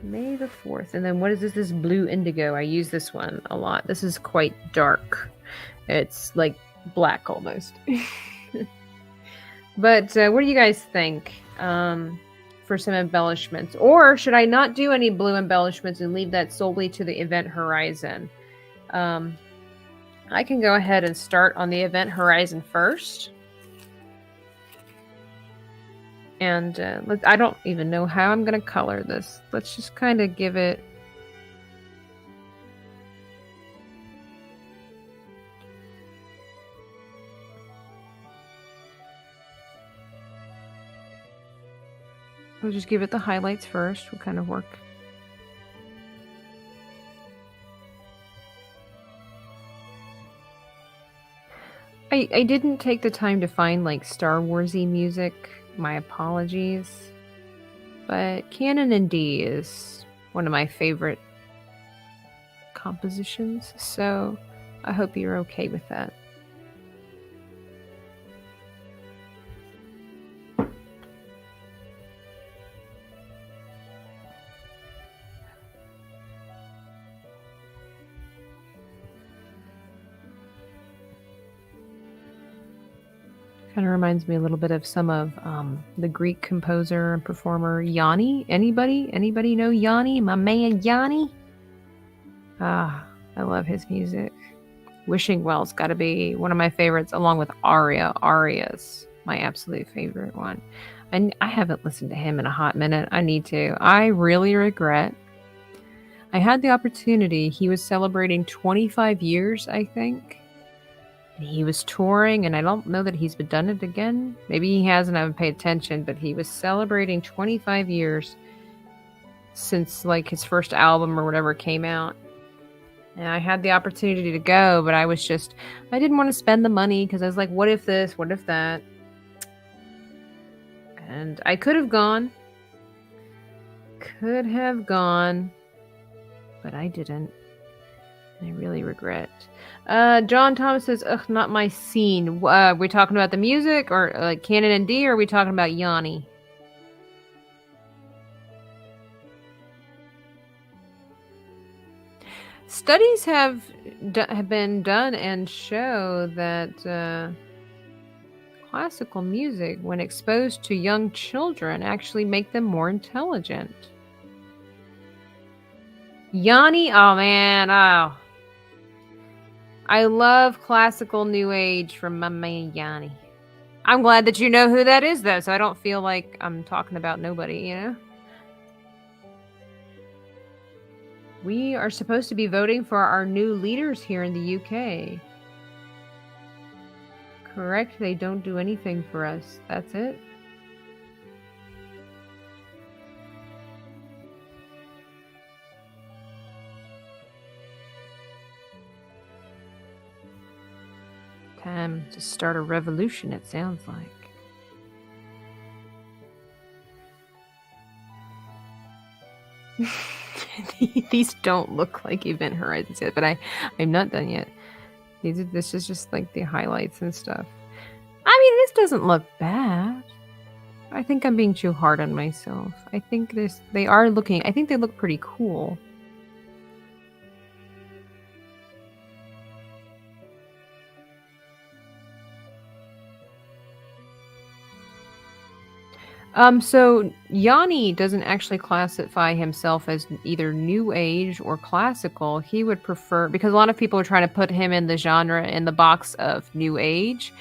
May the 4th. And then what is this? This blue indigo. I use this one a lot. This is quite dark. It's like black almost. But what do you guys think for some embellishments? Or should I not do any blue embellishments and leave that solely to the event horizon? I can go ahead and start on the event horizon first. And I don't even know how I'm going to color this. Let's just kind of give it... We'll just give it the highlights first. What kind of work? I didn't take the time to find like Star Warsy music. My apologies. But Canon in D is one of my favorite compositions, so I hope you're okay with that. Kind of reminds me a little bit of some of the Greek composer and performer Yanni. Anybody know Yanni? My man Yanni? Ah, I love his music. Wishing Well's got to be one of my favorites, along with Aria. Aria's my absolute favorite one. And I haven't listened to him in a hot minute. I need to. I really regret. I had the opportunity. He was celebrating 25 years, I think. He was touring, and I don't know that he's done it again. Maybe he hasn't. I haven't paid attention, but he was celebrating 25 years since like his first album or whatever came out. And I had the opportunity to go, but I didn't want to spend the money because I was like, what if this? What if that? And I could have gone. But I didn't. I really regret. John Thomas says, ugh, not my scene. We're talking about the music or like Canon and D, or are we talking about Yanni? Studies have been done and show that classical music, when exposed to young children, actually make them more intelligent. Yanni? Oh, man. Oh. I love classical new age from my man Yanni. I'm glad that you know who that is, though, so I don't feel like I'm talking about nobody, you know? We are supposed to be voting for our new leaders here in the UK. Correct? They don't do anything for us. That's it. Time to start a revolution, it sounds like. These don't look like event horizons yet, but I'm not done yet. This is just like the highlights and stuff. I mean, this doesn't look bad. I think I'm being too hard on myself. I think I think they look pretty cool. So Yanni doesn't actually classify himself as either new age or classical. He would prefer, because a lot of people are trying to put him in the genre, in the box of new age,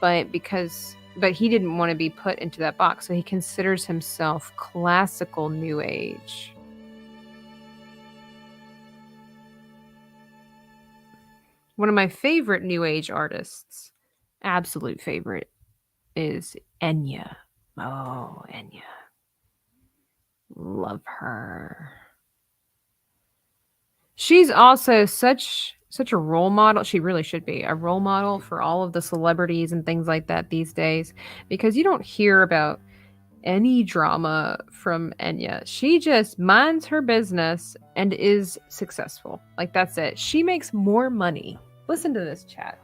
but he didn't want to be put into that box. So he considers himself classical new age. One of my favorite new age artists, absolute favorite, is Enya. Oh, Enya. Love her. She's also such a role model. She really should be a role model for all of the celebrities and things like that these days, because you don't hear about any drama from Enya. She just minds her business and is successful. Like, that's it. She makes more money. Listen to this, chat.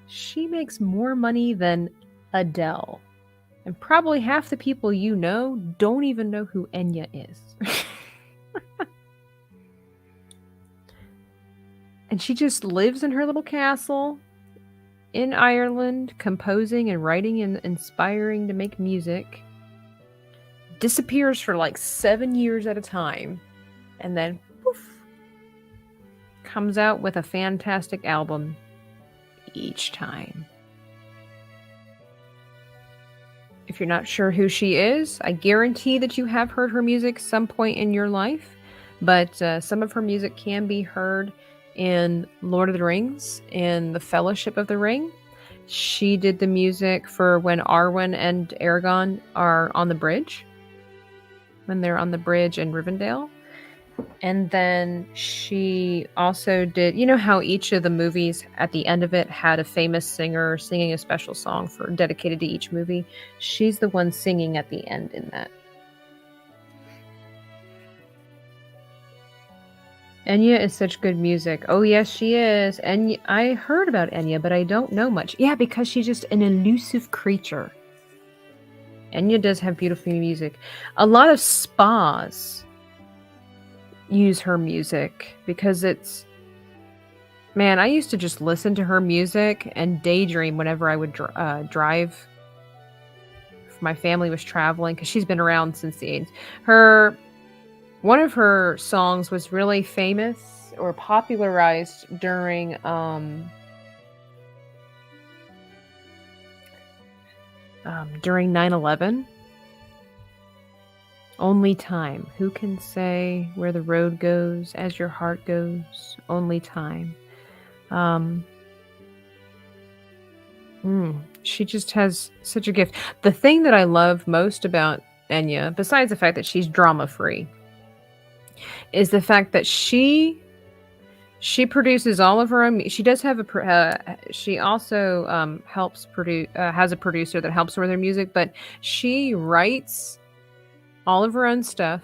She makes more money than Adele. And probably half the people you know don't even know who Enya is. And she just lives in her little castle in Ireland, composing and writing and inspiring to make music. Disappears for like 7 years at a time. And then, poof, comes out with a fantastic album each time. If you're not sure who she is, I guarantee that you have heard her music some point in your life, but some of her music can be heard in Lord of the Rings and The Fellowship of the Ring. She did the music for when Arwen and Aragorn are on the bridge, when they're on the bridge in Rivendell. And then she also did, you know how each of the movies at the end of it had a famous singer singing a special song for dedicated to each movie? She's the one singing at the end in that. Enya is such good music. Oh yes, she is. And I heard about Enya, but I don't know much. Yeah, because she's just an elusive creature. Enya does have beautiful music. A lot of spas use her music because it's, man, I used to just listen to her music and daydream whenever I would drive if my family was traveling, because she's been around since the 80s. One of her songs was really famous or popularized during 9/11. Only time. Who can say where the road goes as your heart goes? Only time. She just has such a gift. The thing that I love most about Enya, besides the fact that she's drama-free, is the fact that she produces all of her own. She does have she also helps produce. Has a producer that helps her with her music, but she writes all of her own stuff.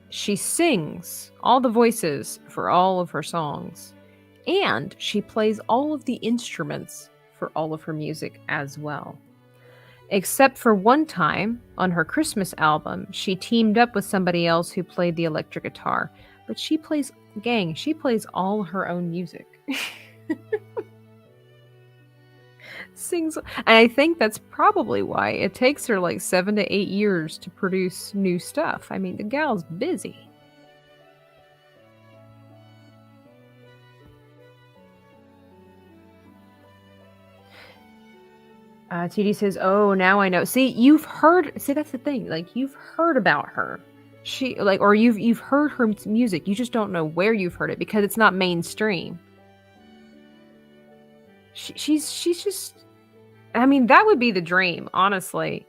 She sings all the voices for all of her songs, and she plays all of the instruments for all of her music as well. Except for one time on her Christmas album, she teamed up with somebody else who played the electric guitar, but she plays all her own music. Sings, and I think that's probably why it takes her like 7 to 8 years to produce new stuff. I mean, the gal's busy. TD says, "Oh, now I know." See, you've heard. See, that's the thing. Like, you've heard about her. Or you've heard her music. You just don't know where you've heard it because it's not mainstream. She's just. I mean, that would be the dream, honestly.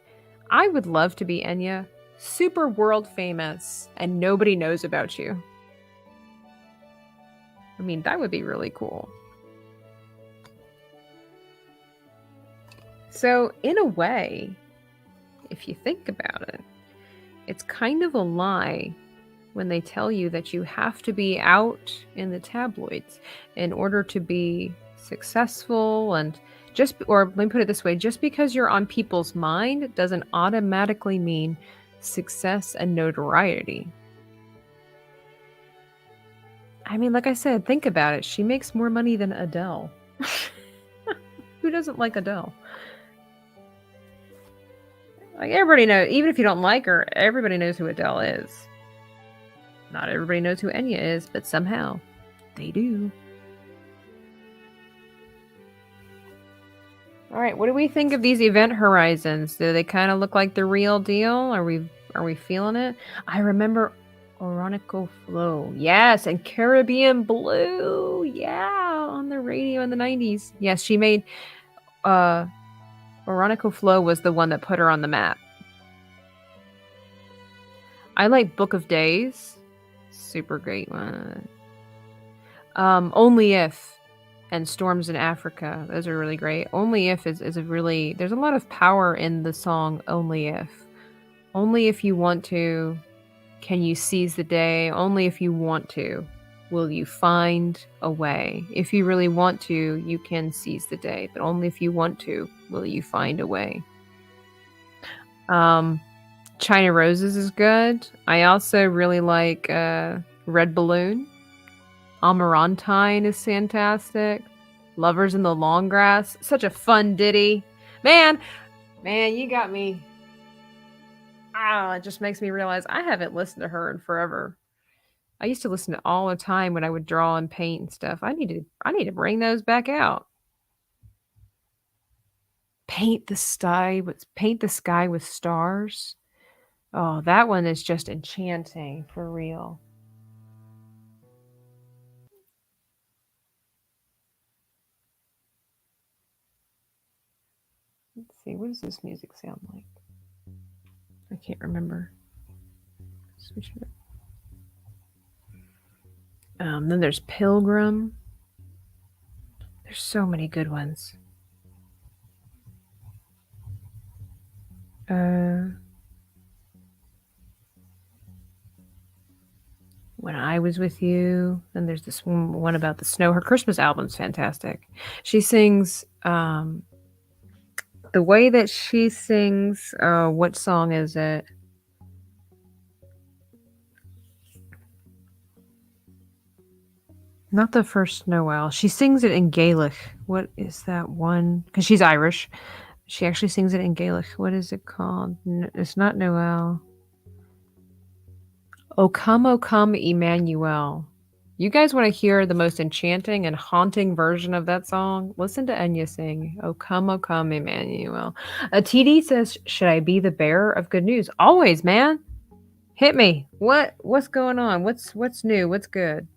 I would love to be Enya, super world famous, and nobody knows about you. I mean, that would be really cool. So, in a way, if you think about it, it's kind of a lie when they tell you that you have to be out in the tabloids in order to be successful. And or let me put it this way, just because you're on people's mind doesn't automatically mean success and notoriety. I mean, like I said, think about it. She makes more money than Adele. Who doesn't like Adele? Like, everybody knows, even if you don't like her, everybody knows who Adele is. Not everybody knows who Enya is, but somehow they do. All right, what do we think of these event horizons? Do they kind of look like the real deal? Are we feeling it? I remember Orinoco Flow. Yes, and Caribbean Blue. Yeah, on the radio in the 90s. Yes, she made Orinoco Flow was the one that put her on the map. I like Book of Days. Super great one. Only If and Storms in Africa. Those are really great. Only If is a really... There's a lot of power in the song Only If. Only if you want to, can you seize the day. Only if you want to, will you find a way. If you really want to, you can seize the day. But only if you want to, will you find a way. China Roses is good. I also really like Red Balloon. Amarantine is fantastic. Lovers in the Long Grass, such a fun ditty. Man, you got me. It just makes me realize I haven't listened to her in forever. I used to listen to it all the time when I would draw and paint and stuff. I need to bring those back out. Paint the sky with stars. Oh, that one is just enchanting for real. Let's see, what does this music sound like? I can't remember. Switch it up. Then there's Pilgrim. There's so many good ones. When I Was With You. Then there's this one about the snow. Her Christmas album's fantastic. She sings the way that she sings. What song is it? Not the first Noel. She sings it in Gaelic. What is that one? Because she's Irish. She actually sings it in Gaelic. What is it called? It's not Noel. O come, Emmanuel. You guys want to hear the most enchanting and haunting version of that song? Listen to Enya sing, O come, Emmanuel. TD says, should I be the bearer of good news? Always, man. Hit me. What's going on? What's new? What's good?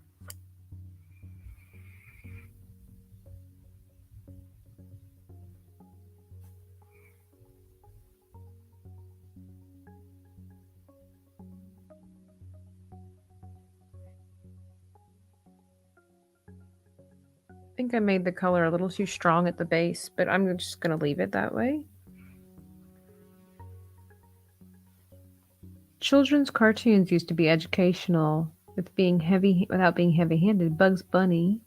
I think I made the color a little too strong at the base, but I'm just going to leave it that way. Children's cartoons used to be educational without being heavy-handed. Bugs Bunny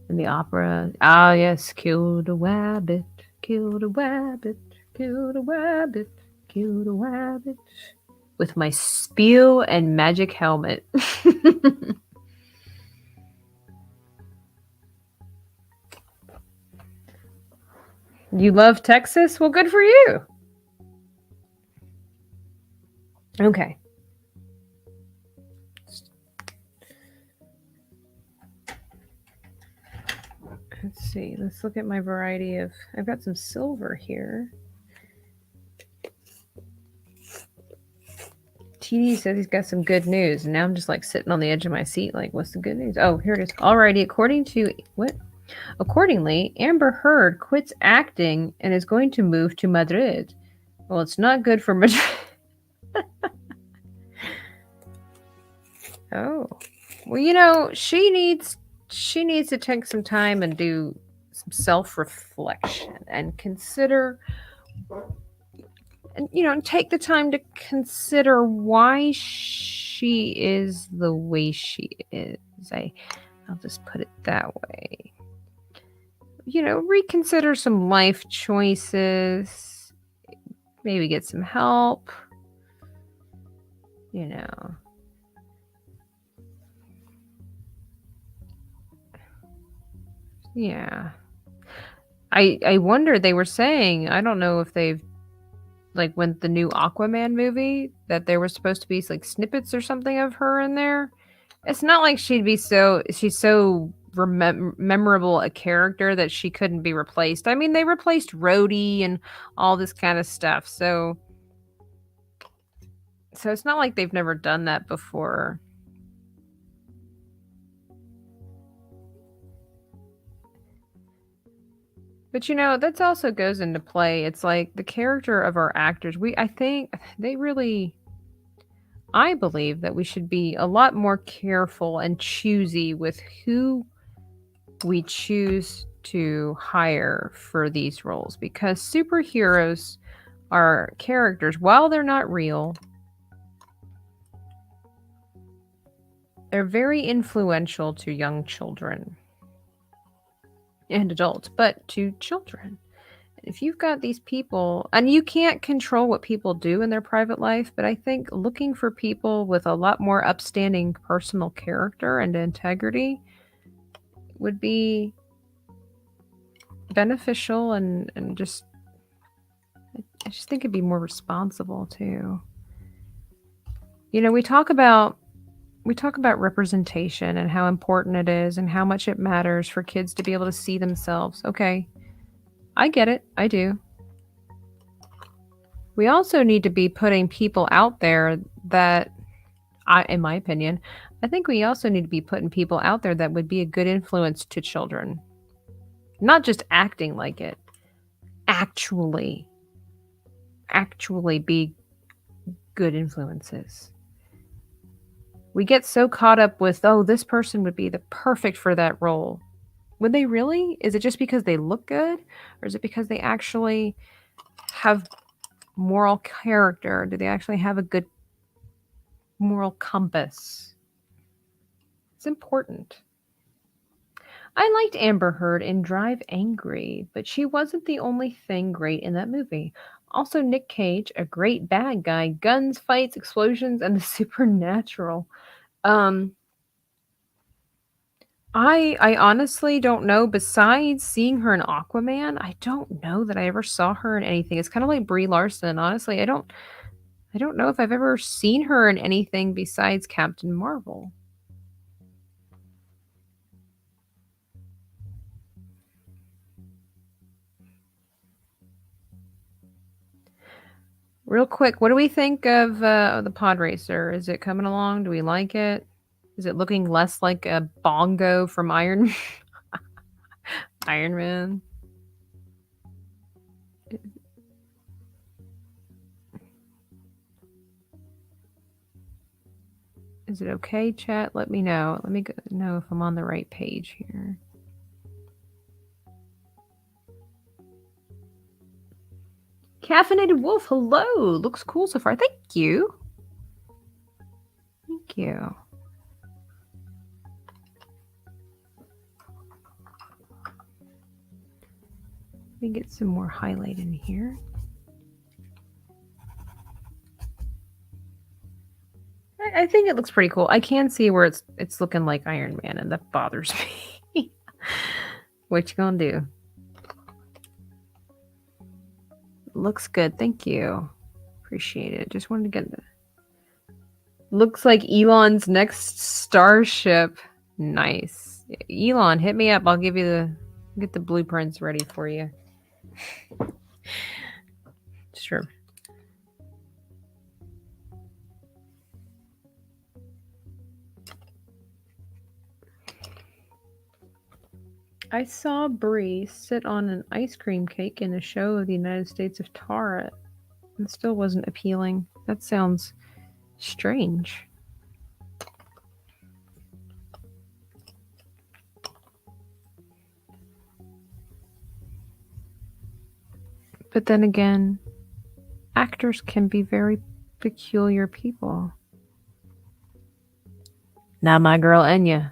and the opera. Ah, yes, killed a wabbit, killed a wabbit, killed a wabbit, killed a wabbit. With my spiel and magic helmet. You love Texas? Well, good for you. Okay. Let's see. Let's look at my variety of... I've got some silver here. TD says he's got some good news, and now I'm just like sitting on the edge of my seat like, what's the good news? Oh, here it is. Alrighty, Accordingly, Amber Heard quits acting and is going to move to Madrid. Well, it's not good for Madrid. Oh. Well, she needs to take some time and do some self-reflection and consider, and take the time to consider why she is the way she is. I'll just put it that way. Reconsider some life choices, maybe get some help, Yeah. I wonder, they were saying, I don't know if they've, like, when the new Aquaman movie, that there was supposed to be like snippets or something of her in there. It's not like she's so memorable a character that she couldn't be replaced. I mean, they replaced Rhodey and all this kind of stuff, so it's not like they've never done that before. But that also goes into play. It's like the character of our actors. I believe that we should be a lot more careful and choosy with who we choose to hire for these roles, because superheroes are characters, while they're not real, they're very influential to young children and adults, but to children. If you've got these people, and you can't control what people do in their private life, but I think looking for people with a lot more upstanding personal character and integrity would be beneficial and just I just think it'd be more responsible too. You know, we talk about representation and how important it is and how much it matters for kids to be able to see themselves. Okay, I get it. I do. We also need to be putting people out there that in my opinion, I think we also need to be putting people out there that would be a good influence to children. Not just acting like it. Actually be good influences. We get so caught up with, oh, this person would be the perfect for that role. Would they really? Is it just because they look good? Or is it because they actually have moral character? Do they actually have a good moral compass? It's important. I liked Amber Heard in Drive Angry, but she wasn't the only thing great in that movie. Also, Nick Cage, a great bad guy, guns, fights, explosions, and the supernatural. I honestly don't know. Besides seeing her in Aquaman, I don't know that I ever saw her in anything. It's kind of like Brie Larson. Honestly, I don't know if I've ever seen her in anything besides Captain Marvel. Real quick, what do we think of the Podracer? Is it coming along? Do we like it? Is it looking less like a bongo from Iron Iron Man? Is it okay, chat? Let me know. Let me know if I'm on the right page here. Caffeinated Wolf, hello. Looks cool so far. Thank you. Thank you. Let me get some more highlight in here. I think it looks pretty cool. I can see where it's looking like Iron Man, and that bothers me. What you gonna do? Looks good. Thank you. Appreciate it. Just wanted to get the... Looks like Elon's next starship. Nice. Elon, hit me up. I'll give you get the blueprints ready for you. Sure. I saw Brie sit on an ice cream cake in a show of the United States of Tara. It still wasn't appealing. That sounds strange. But then again, actors can be very peculiar people. Now my girl Enya.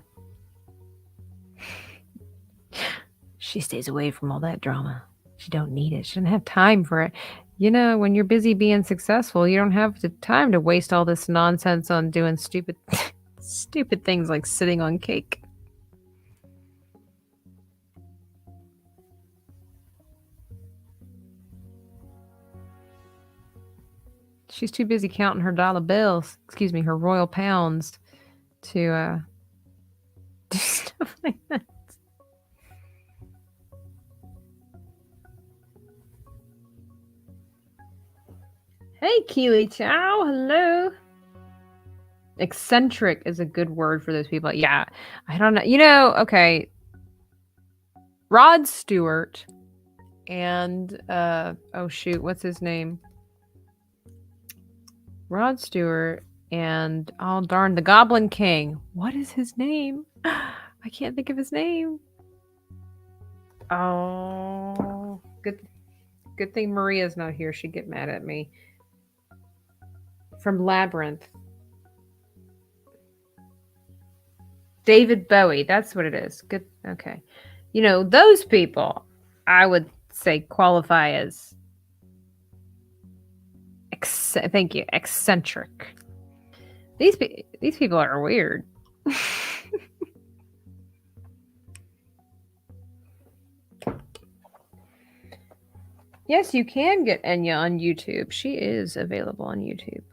She stays away from all that drama. She don't need it. She doesn't have time for it. You know, when you're busy being successful, you don't have the time to waste all this nonsense on doing stupid stupid things like sitting on cake. She's too busy counting her dollar bills, excuse me, her royal pounds to do stuff like that. Hey, Keely Chow, hello. Eccentric is a good word for those people. Yeah, I don't know. You know, okay. Rod Stewart and, oh shoot, what's his name? Rod Stewart and, oh darn, the Goblin King. What is his name? I can't think of his name. Oh, good thing Maria's not here. She'd get mad at me. From Labyrinth. David Bowie. That's what it is. Good. Okay. You know, those people, I would say qualify as thank you, eccentric. These people are weird. Yes, you can get Enya on YouTube. She is available on YouTube.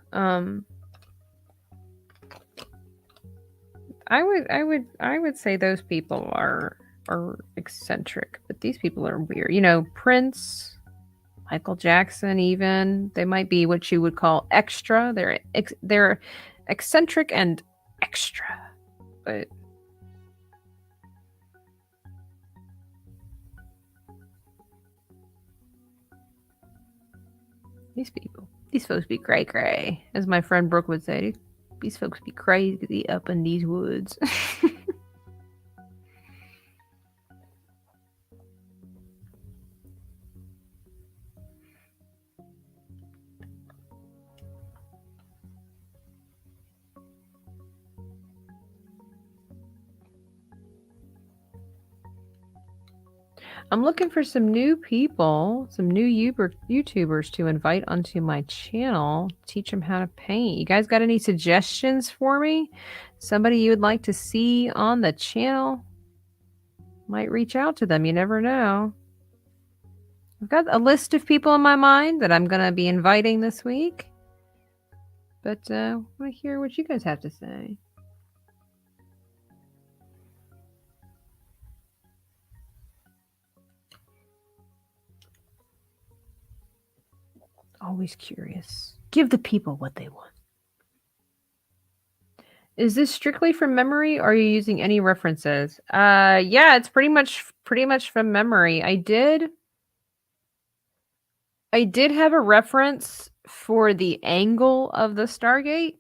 I would say those people are eccentric, but these people are weird. You know, Prince, Michael Jackson, even they might be what you would call extra. They're eccentric and extra, but these folks be cray, as my friend Brooke would say. These folks be crazy up in these woods. I'm looking for some new people, some new YouTubers to invite onto my channel, teach them how to paint. You guys got any suggestions for me? Somebody you would like to see on the channel? Might reach out to them. You never know. I've got a list of people in my mind that I'm going to be inviting this week. But I want to hear what you guys have to say. Always curious. Give the people what they want. Is this strictly from memory, or are you using any references? Yeah, it's pretty much from memory. I did have a reference for the angle of the Stargate.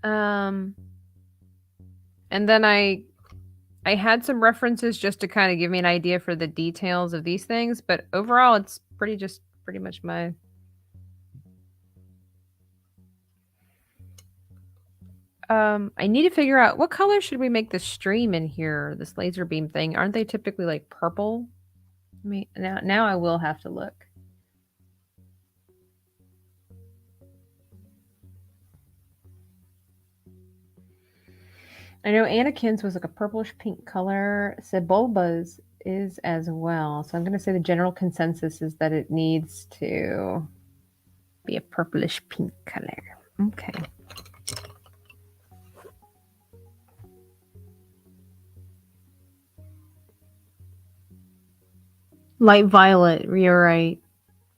And then I had some references just to kind of give me an idea for the details of these things, but overall it's pretty much my I need to figure out what color should we make the stream in here, this laser beam thing. Aren't they typically like purple? I mean, now I will have to look. I know Anakin's was like a purplish pink color. Sebulba's is as well. So I'm going to say the general consensus is that it needs to be a purplish pink color. Okay. Light violet, you're right.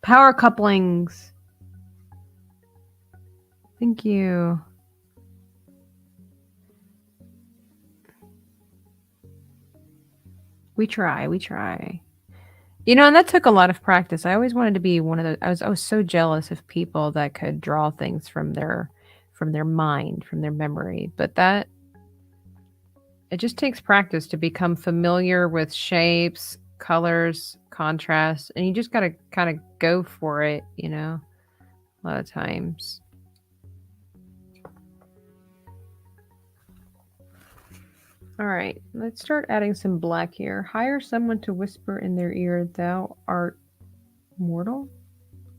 Power couplings. Thank you. We try. You know, and that took a lot of practice. I always wanted to be one of those. I was so jealous of people that could draw things from their mind, from their memory. But it just takes practice to become familiar with shapes, colors, contrast, and you just got to kind of go for it, you know, a lot of times. All right, let's start adding some black here. Hire someone to whisper in their ear, "Thou art mortal."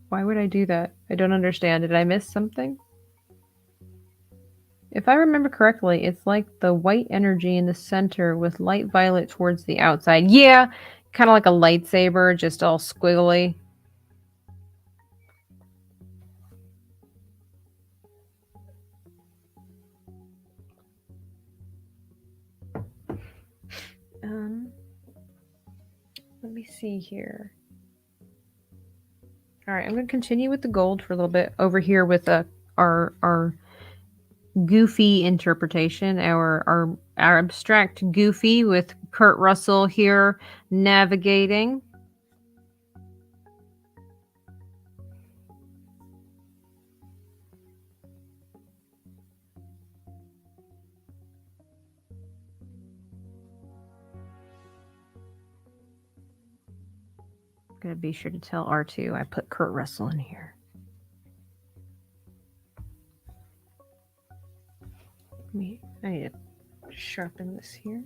Why would I do that? I don't understand. Did I miss something? If I remember correctly, it's like the white energy in the center with light violet towards the outside. Yeah, kind of like a lightsaber, just all squiggly. Let me see here. All right, I'm going to continue with the gold for a little bit over here with our goofy interpretation, our abstract goofy with Kurt Russell here navigating. I'm going to be sure to tell R2 I put Kurt Russell in here. I need to sharpen this here.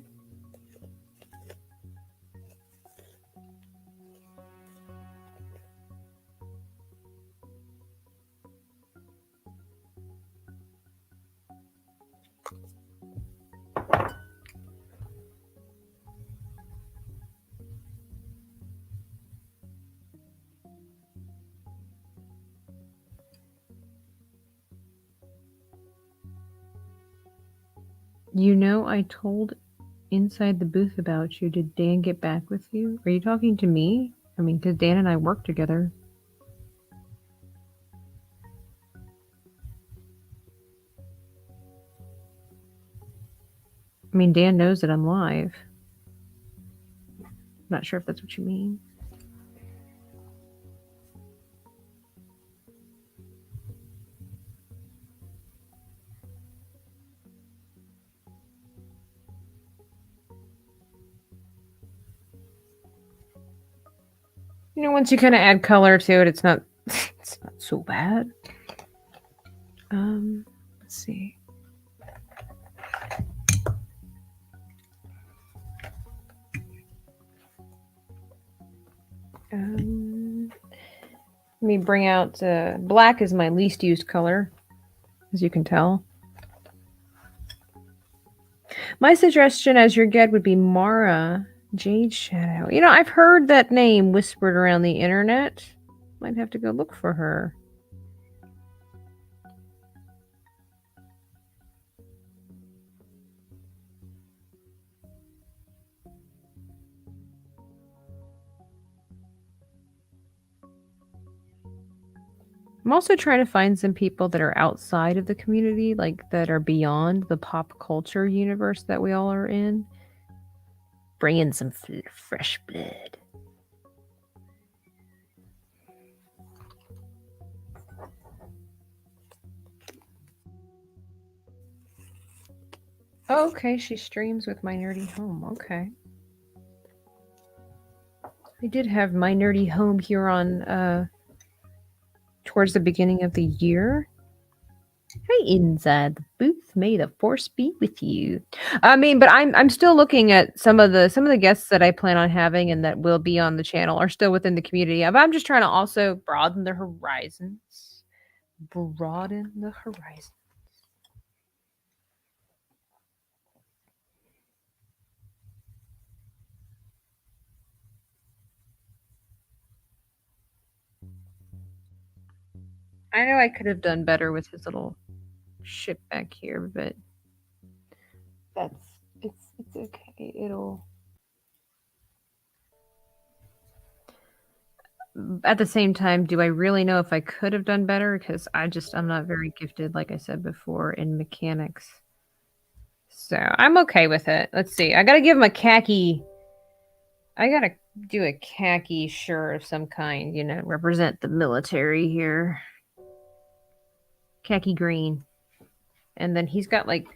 You know, I told inside the booth about you. Did Dan get back with you? Are you talking to me? I mean, because Dan and I work together. I mean, Dan knows that I'm live. I'm not sure if that's what you mean. You know, once you kind of add color to it, it's not it's not so bad. Let's see. Let me bring out black is my least used color, as you can tell. My suggestion as your guide would be Mara Jade Shadow. You know, I've heard that name whispered around the internet. Might have to go look for her. I'm also trying to find some people that are outside of the community, like that are beyond the pop culture universe that we all are in. Bring in some fresh blood. Oh, okay, she streams with My Nerdy Home. Okay. I did have My Nerdy Home here on towards the beginning of the year. Hey, inside the booth, may the force be with you. I mean, but I'm still looking at some of the guests that I plan on having and that will be on the channel are still within the community. But I'm just trying to also broaden the horizons. Broaden the horizons. I know I could have done better with his little ship back here, but it's okay. It'll at the same time, do I really know if I could have done better? Because I'm not very gifted, like I said before, in mechanics. So I'm okay with it. Let's see. I gotta give him a khaki. I gotta do a khaki shirt of some kind, you know, represent the military here. Khaki green. And then he's got like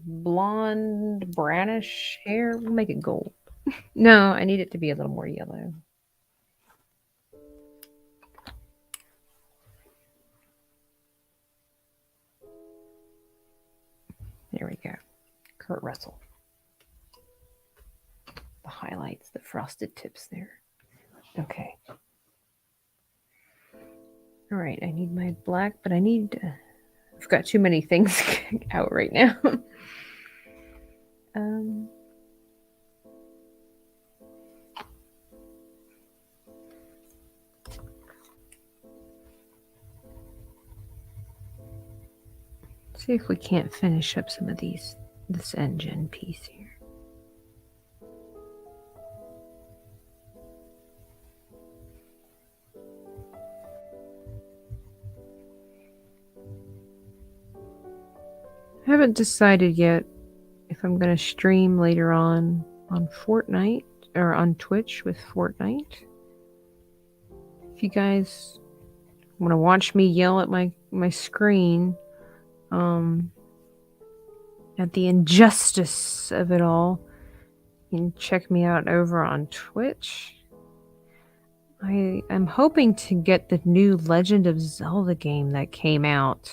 blonde brownish hair. We'll make it gold. No, I need it to be a little more yellow. There we go. Kurt Russell. The highlights, the frosted tips there. Okay. All right, I need my black, but I've got too many things out right now. See if we can't finish up some of this engine piece here. I haven't decided yet if I'm going to stream later on Fortnite or on Twitch with Fortnite. If you guys want to watch me yell at my screen at the injustice of it all, you can check me out over on Twitch. I'm hoping to get the new Legend of Zelda game that came out,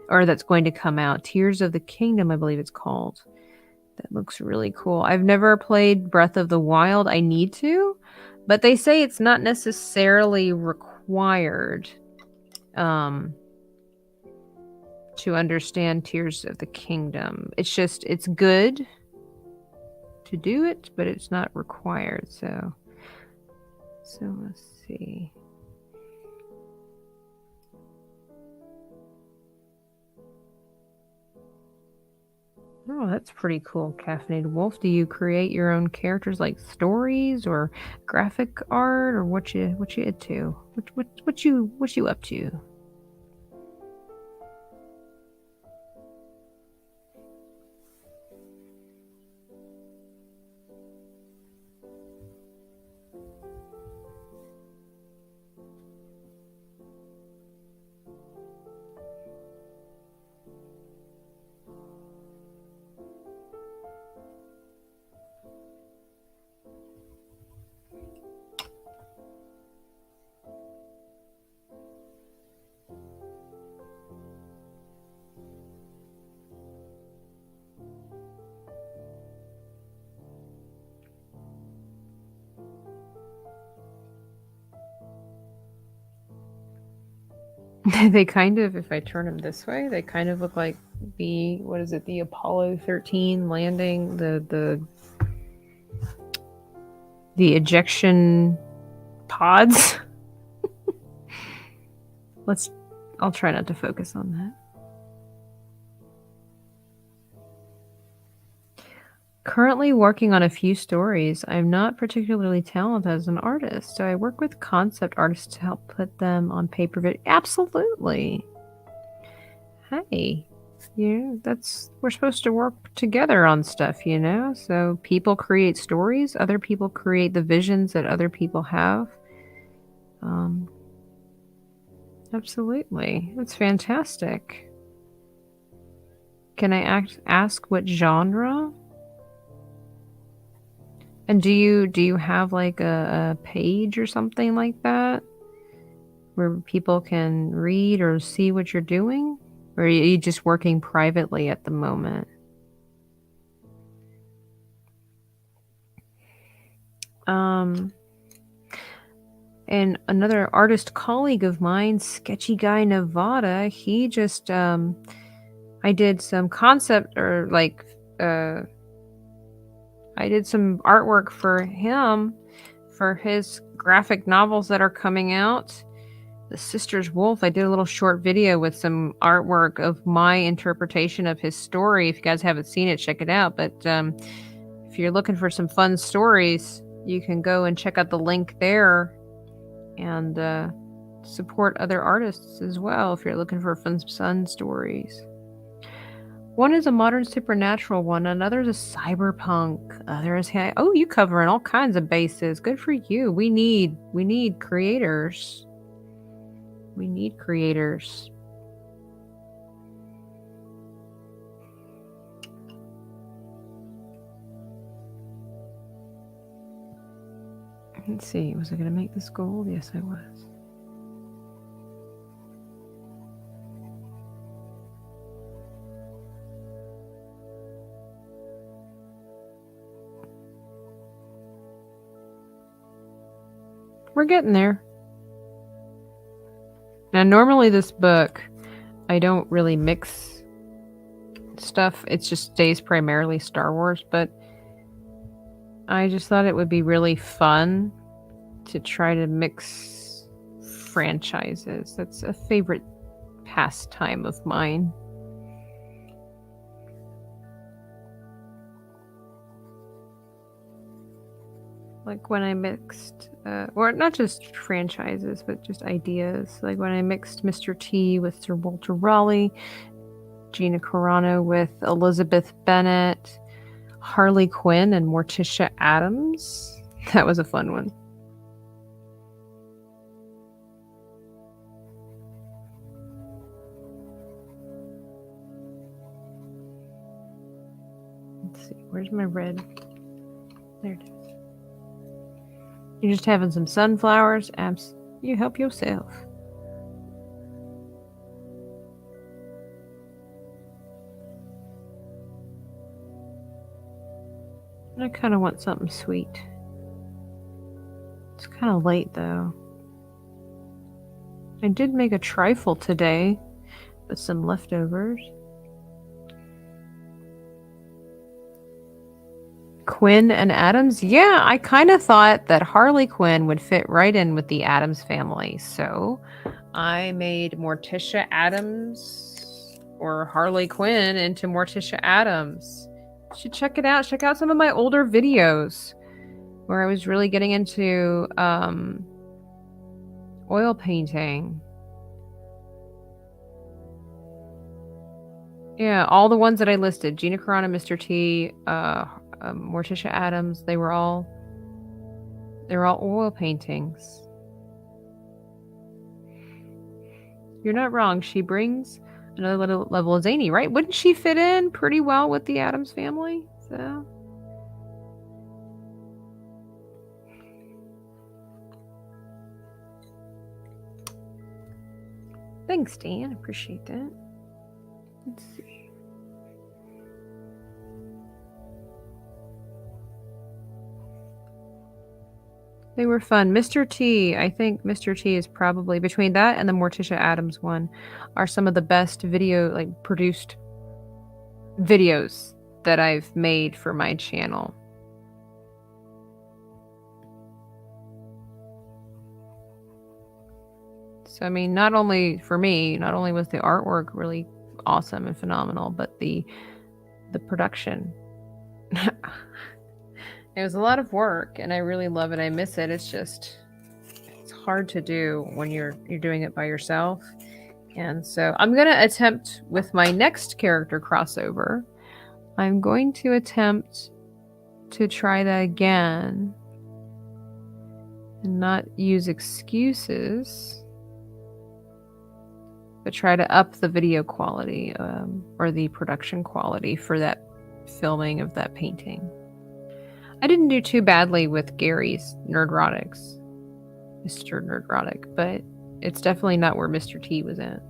or that's going to come out. Tears of the Kingdom, I believe it's called. That looks really cool. I've never played Breath of the Wild. I need to, but they say it's not necessarily required to understand Tears of the Kingdom. It's good to do it, but it's not required. So let's see. Oh, that's pretty cool, Caffeinated Wolf. Do you create your own characters, like stories or graphic art, or what you into? What you up to? They kind of, if I turn them this way, they kind of look like the, what is it, the Apollo 13 landing, the ejection pods. I'll try not to focus on that. Currently working on a few stories. I'm not particularly talented as an artist, so I work with concept artists to help put them on paper. Absolutely. Hey, we're supposed to work together on stuff, you know? So people create stories, other people create the visions that other people have. Absolutely. That's fantastic. Can I ask what genre? And do you have like a page or something like that where people can read or see what you're doing? Or are you just working privately at the moment? And another artist colleague of mine, Sketchy Guy Nevada, he just I did some concept or like I did some artwork for him for his graphic novels that are coming out. The Sisters Wolf. I did a little short video with some artwork of my interpretation of his story. If you guys haven't seen it, check it out. But if you're looking for some fun stories, you can go and check out the link there and support other artists as well if you're looking for fun stories. One is a modern supernatural one, another is a cyberpunk. Other is you covering all kinds of bases. Good for you. We need creators. We need creators. Let's see. Was I going to make this gold? Yes, I was. We're getting there. Now, normally this book, I don't really mix stuff. It just stays primarily Star Wars, but I just thought it would be really fun to try to mix franchises. That's a favorite pastime of mine. Like when I mixed, or not just franchises, but just ideas. Like when I mixed Mr. T with Sir Walter Raleigh, Gina Carano with Elizabeth Bennet, Harley Quinn and Morticia Addams. That was a fun one. Let's see, where's my red? There it is. You're just having some sunflowers? You help yourself. I kind of want something sweet. It's kind of late though. I did make a trifle today with some leftovers. Quinn and Addams? Yeah, I kind of thought that Harley Quinn would fit right in with the Addams family. So I made Morticia Addams, or Harley Quinn into Morticia Addams. You should check it out. Check out some of my older videos where I was really getting into oil painting. Yeah, all the ones that I listed, Gina Carano, Mr. T, Morticia Addams, they're all oil paintings. You're not wrong. She brings another little level of zany, right? Wouldn't she fit in pretty well with the Addams family? So thanks, Dan. Appreciate that. Let's see. They were fun. Mr. T, I think Mr. T is probably, between that and the Morticia Addams one, are some of the best produced videos that I've made for my channel. So, I mean, not only for me, not only was the artwork really awesome and phenomenal, but the production. It was a lot of work, and I really love it. I miss it. It's hard to do when you're doing it by yourself. And so I'm going to attempt with my next character crossover. I'm going to attempt to try that again and not use excuses, but try to up the video quality or the production quality for that filming of that painting. I didn't do too badly with Gary's Nerdrotics, Mr. Nerdrotic, but it's definitely not where Mr. T was at.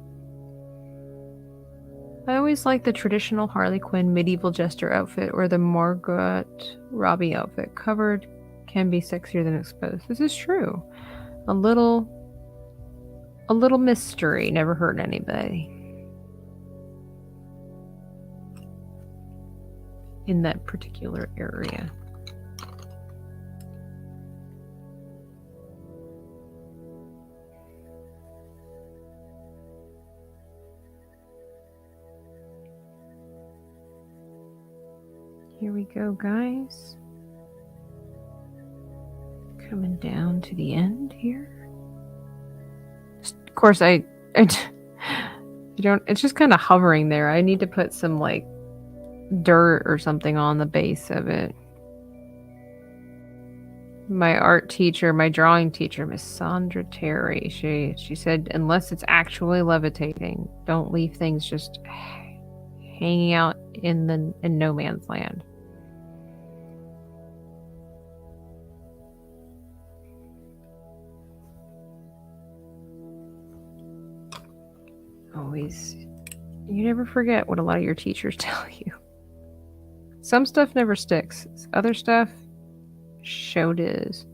I always like the traditional Harley Quinn medieval jester outfit or the Margot Robbie outfit. Covered can be sexier than exposed. This is true. A little mystery never hurt anybody. In that particular area. Here we go, guys. Coming down to the end here. Of course, I don't. It's just kind of hovering there. I need to put some like dirt or something on the base of it. My art teacher, my drawing teacher, Miss Sandra Terry, she said, unless it's actually levitating, don't leave things just hanging out in no man's land. Always, you never forget what a lot of your teachers tell you. Some stuff never sticks. Other stuff, show does.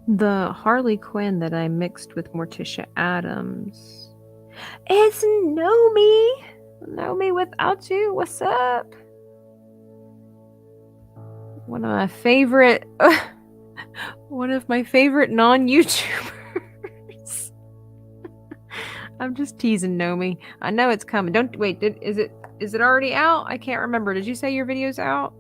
The Harley Quinn that I mixed with Morticia Addams. It's Nomi! Nomi without you, what's up? One of my favorite non-YouTubers. I'm just teasing Nomi. I know it's coming. Don't wait, is it already out? I can't remember. Did you say your video's out?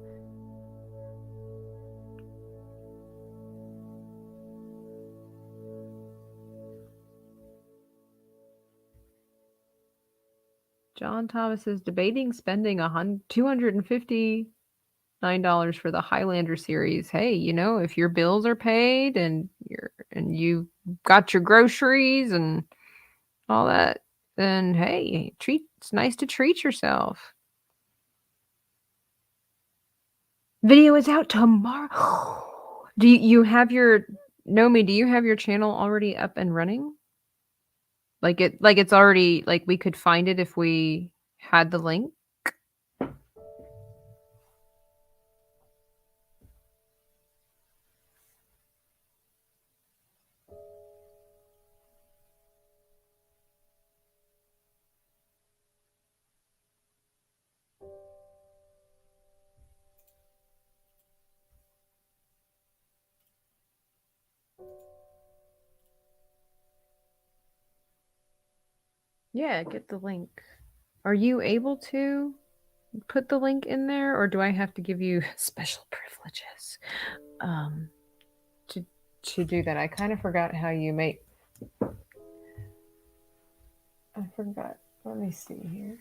John Thomas is debating spending $259 for the Highlander series. Hey, you know, if your bills are paid and you got your groceries and all that, then hey, it's nice to treat yourself. Video is out tomorrow. Do you have your Nomi, do you have your channel already up and running? Like it's already, like we could find it if we had the link? Yeah, get the link. Are you able to put the link in there, or do I have to give you special privileges to do that? I kind of forgot how you make. I forgot. Let me see here.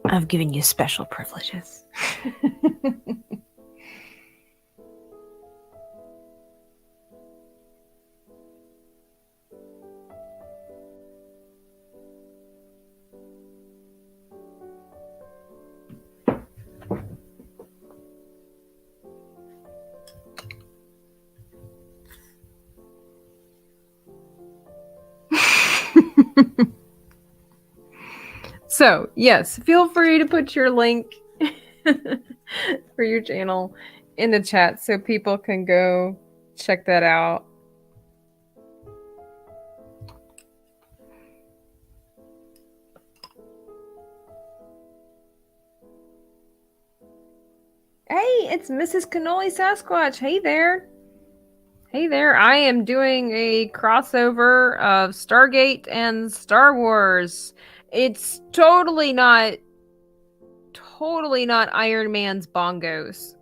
I've given you special privileges. So, yes, feel free to put your link for your channel in the chat so people can go check that out. Hey, it's Mrs. Cannoli Sasquatch. Hey there. Hey there. I am doing a crossover of Stargate and Star Wars. It's totally not Iron Man's bongos.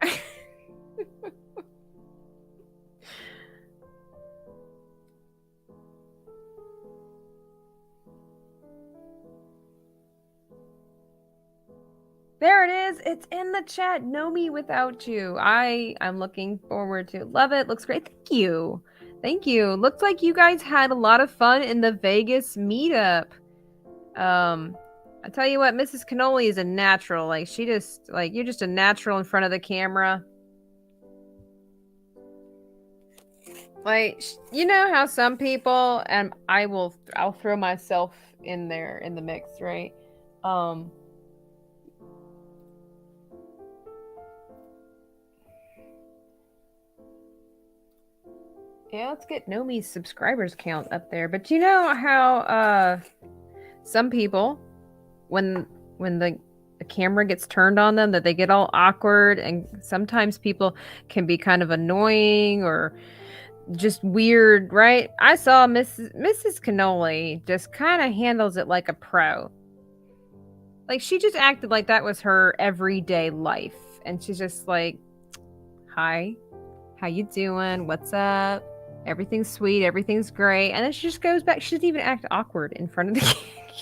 There it is. It's in the chat. Know me without you. I'm looking forward to. Love it. Looks great. Thank you. Thank you. Looks like you guys had a lot of fun in the Vegas meetup. I tell you what, Mrs. Cannoli is a natural. Like she just you're just a natural in front of the camera. Like you know how some people, and I'll throw myself in there in the mix, right? Yeah, let's get Nomi's subscribers count up there. But you know how some people, when the camera gets turned on them, that they get all awkward, and sometimes people can be kind of annoying or just weird, right? I saw Mrs. Cannoli just kind of handles it like a pro. Like she just acted like that was her everyday life, and she's just like, "Hi, how you doing? What's up? Everything's sweet, everything's great." And then she just goes back. She doesn't even act awkward in front of the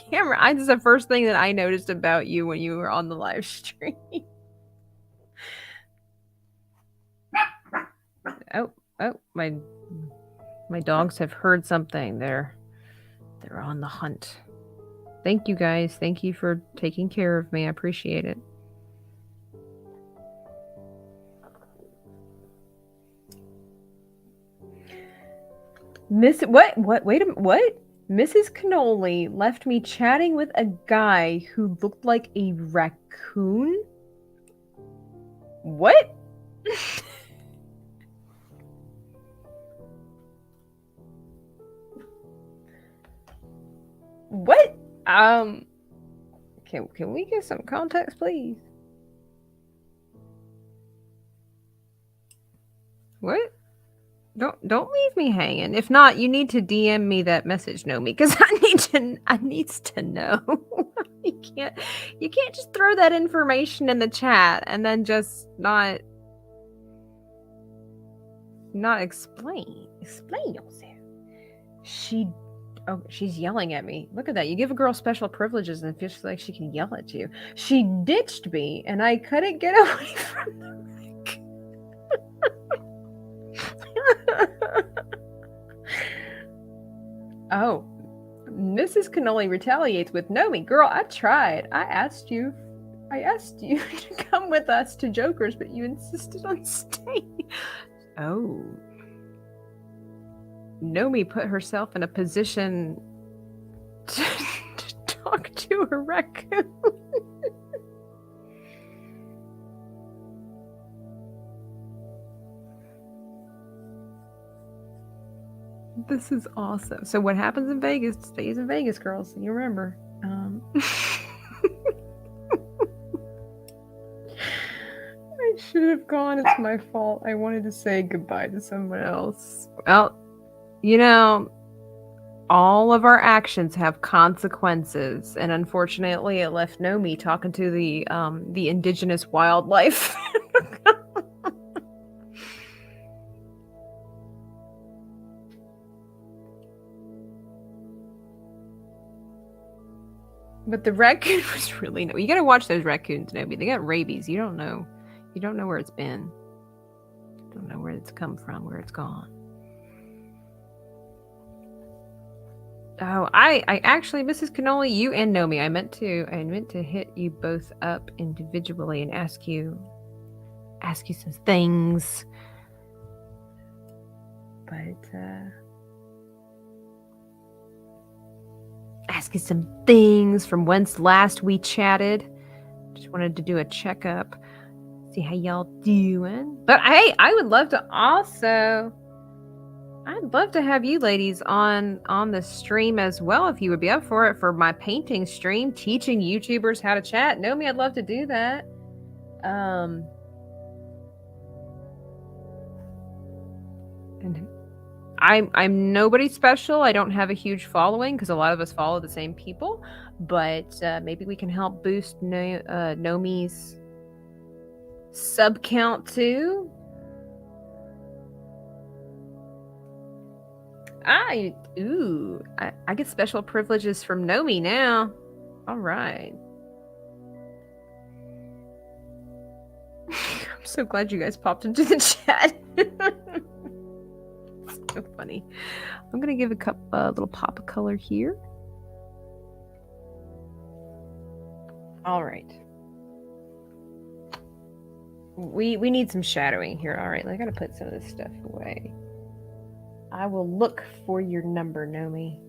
camera. This is the first thing that I noticed about you when you were on the live stream. Oh, my dogs have heard something. They're on the hunt. Thank you guys. Thank you for taking care of me. I appreciate it. What? Wait a minute. What? Mrs. Cannoli left me chatting with a guy who looked like a raccoon? What? What? Can we get some context, please? What? Don't leave me hanging. If not, you need to DM me that message, Nomi, because I needs to know. you can't just throw that information in the chat and then just not explain yourself. She's yelling at me. Look at that. You give a girl special privileges and it feels like she can yell at you. She ditched me and I couldn't get away from the wreck. Oh, Mrs. Cannoli retaliates with, "Nomi, girl, I tried. I asked you to come with us to Joker's, but you insisted on staying." Oh. Nomi put herself in a position to talk to a raccoon. This is awesome. So what happens in Vegas stays in Vegas, girls. You remember. I should have gone. It's my fault. I wanted to say goodbye to someone else. Well, you know, all of our actions have consequences, and unfortunately, it left Nomi talking to the indigenous wildlife. But the raccoon was really you gotta watch those raccoons, Nomi. They got rabies. You don't know where it's been. You don't know where it's come from, where it's gone. Oh, I actually, Mrs. Cannoli, you and Nomi, I meant to hit you both up individually and ask you some things. But ask you some things from whence last we chatted. Just wanted to do a checkup, see how y'all doing. But I would love to also. I'd love to have you ladies on the stream as well if you would be up for it, for my painting stream, teaching YouTubers how to chat. Nomi, I'd love to do that. And I'm nobody special. I don't have a huge following because a lot of us follow the same people, but maybe we can help boost Nomi's sub count too. I get special privileges from Nomi now. All right. I'm so glad you guys popped into the chat. So funny. I'm gonna give a little pop of color here. All right. We need some shadowing here. All right, I gotta put some of this stuff away. I will look for your number, Nomi.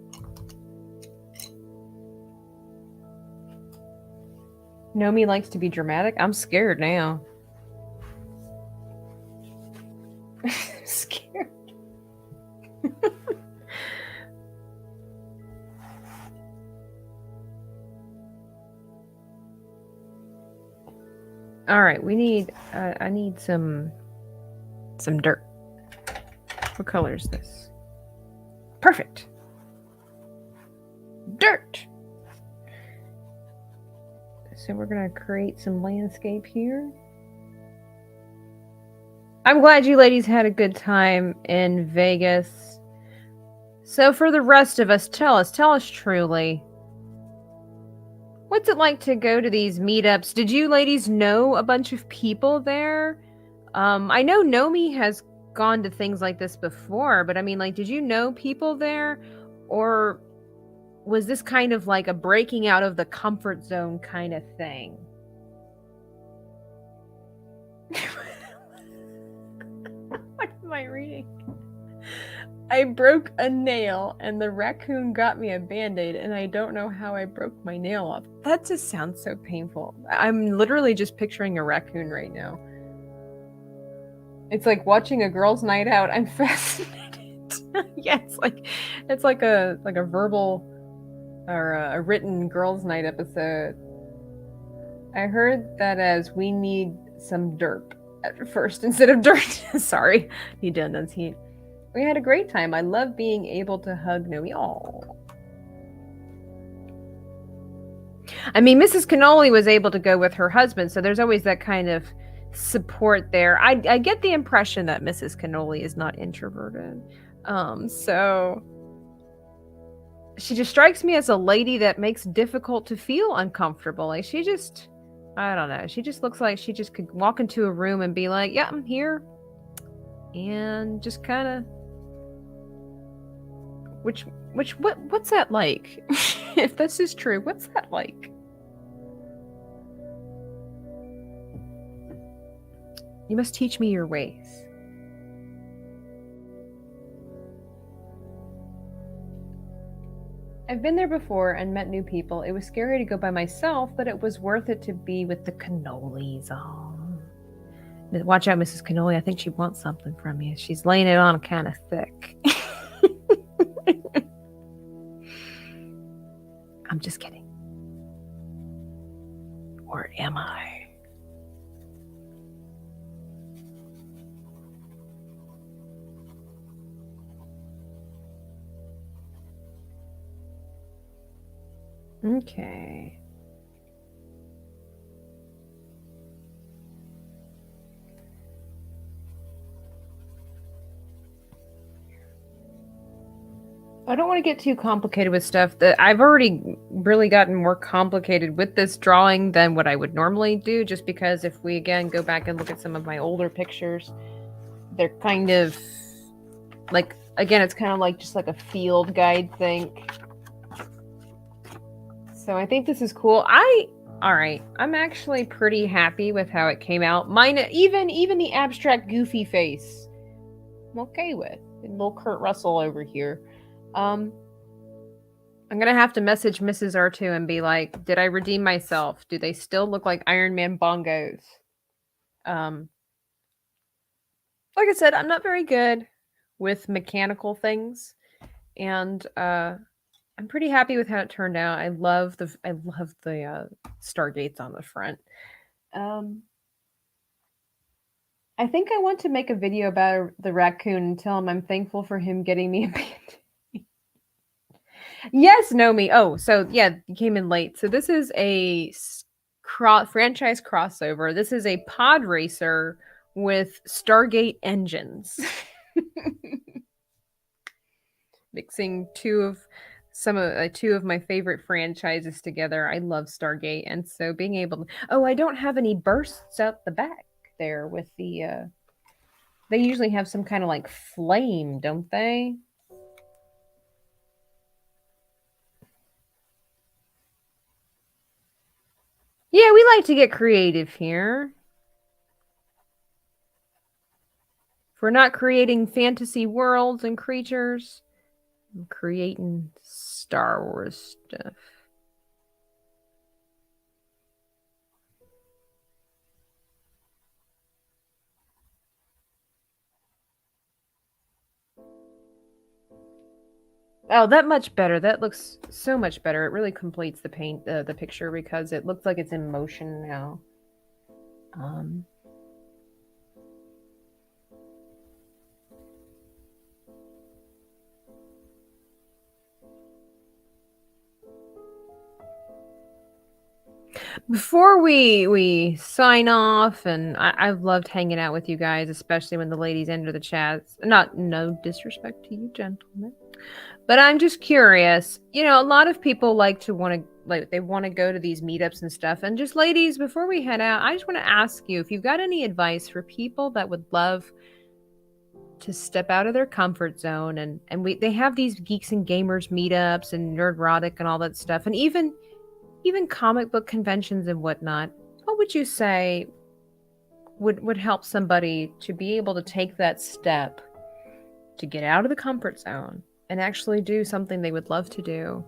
Nomi likes to be dramatic. I'm scared now. Scared. All right, we need. I need some dirt. What color is this? Perfect. Dirt. So we're gonna create some landscape here. I'm glad you ladies had a good time in Vegas. So for the rest of us, tell us truly. What's it like to go to these meetups? Did you ladies know a bunch of people there? I know Nomi has gone to things like this before, but I mean, like, did you know people there, or was this kind of like a breaking out of the comfort zone kind of thing? What am I reading? I broke a nail and the raccoon got me a band-aid and I don't know how I broke my nail off. That just sounds so painful. I'm literally just picturing a raccoon right now. It's like watching a girls' night out. I'm fascinated. Yeah, it's like a verbal or a written girls' night episode. I heard that as we need some derp at first instead of dirt. Sorry, need to enunciate. We had a great time. I love being able to hug Nomi. Aww. I mean, Mrs. Cannoli was able to go with her husband, so there's always that kind of support there. I get the impression that Mrs. Cannoli is not introverted. So she just strikes me as a lady that makes it difficult to feel uncomfortable. Like she just, I don't know. She just looks like she just could walk into a room and be like, yeah, I'm here. And just kind of, what's that like? If this is true, what's that like? You must teach me your ways. I've been there before and met new people. It was scary to go by myself, but it was worth it to be with the cannolis. Oh. Watch out, Mrs. Cannoli. I think she wants something from you. She's laying it on kind of thick. I'm just kidding. Or am I? Okay. I don't want to get too complicated with stuff that I've already really gotten more complicated with this drawing than what I would normally do, just because if we again go back and look at some of my older pictures, they're kind of like, again, it's kind of like just like a field guide thing. So I think this is cool. All right, I'm actually pretty happy with how it came out. Mine, even the abstract goofy face, I'm okay with. And little Kurt Russell over here. I'm gonna have to message Mrs. R2 and be like, did I redeem myself? Do they still look like Iron Man bongos? Like I said, I'm not very good with mechanical things, and I'm pretty happy with how it turned out. I love the stargates on the front. I think I want to make a video about the raccoon and tell him I'm thankful for him getting me a band. Yes, Nomi. Oh, so yeah, you came in late. So this is a franchise crossover. This is a pod racer with Stargate engines. Mixing two of my favorite franchises together. I love Stargate, and so being able to, oh, I don't have any bursts out the back there with the they usually have some kind of like flame, don't they? Yeah, we like to get creative here. If we're not creating fantasy worlds and creatures, I'm creating Star Wars stuff. Oh, that much better. That looks so much better. It really completes the the picture because it looks like it's in motion now. Before we sign off, and I've loved hanging out with you guys, especially when the ladies enter the chats. No disrespect to you, gentlemen, but I'm just curious. You know, a lot of people like to they want to go to these meetups and stuff. And just ladies, before we head out, I just want to ask you if you've got any advice for people that would love to step out of their comfort zone, and they have these geeks and gamers meetups and nerdrotic and all that stuff, and even comic book conventions and whatnot. What would you say would help somebody to be able to take that step to get out of the comfort zone and actually do something they would love to do?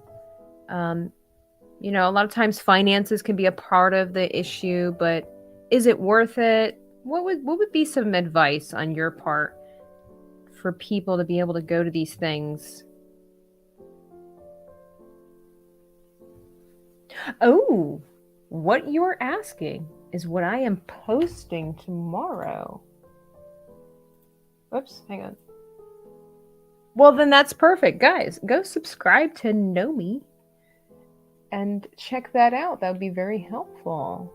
You know, a lot of times finances can be a part of the issue, but is it worth it? What would be some advice on your part for people to be able to go to these things? Oh, what you're asking is what I am posting tomorrow. Whoops, hang on. Well, then that's perfect. Guys, go subscribe to Nomi and check that out. That would be very helpful.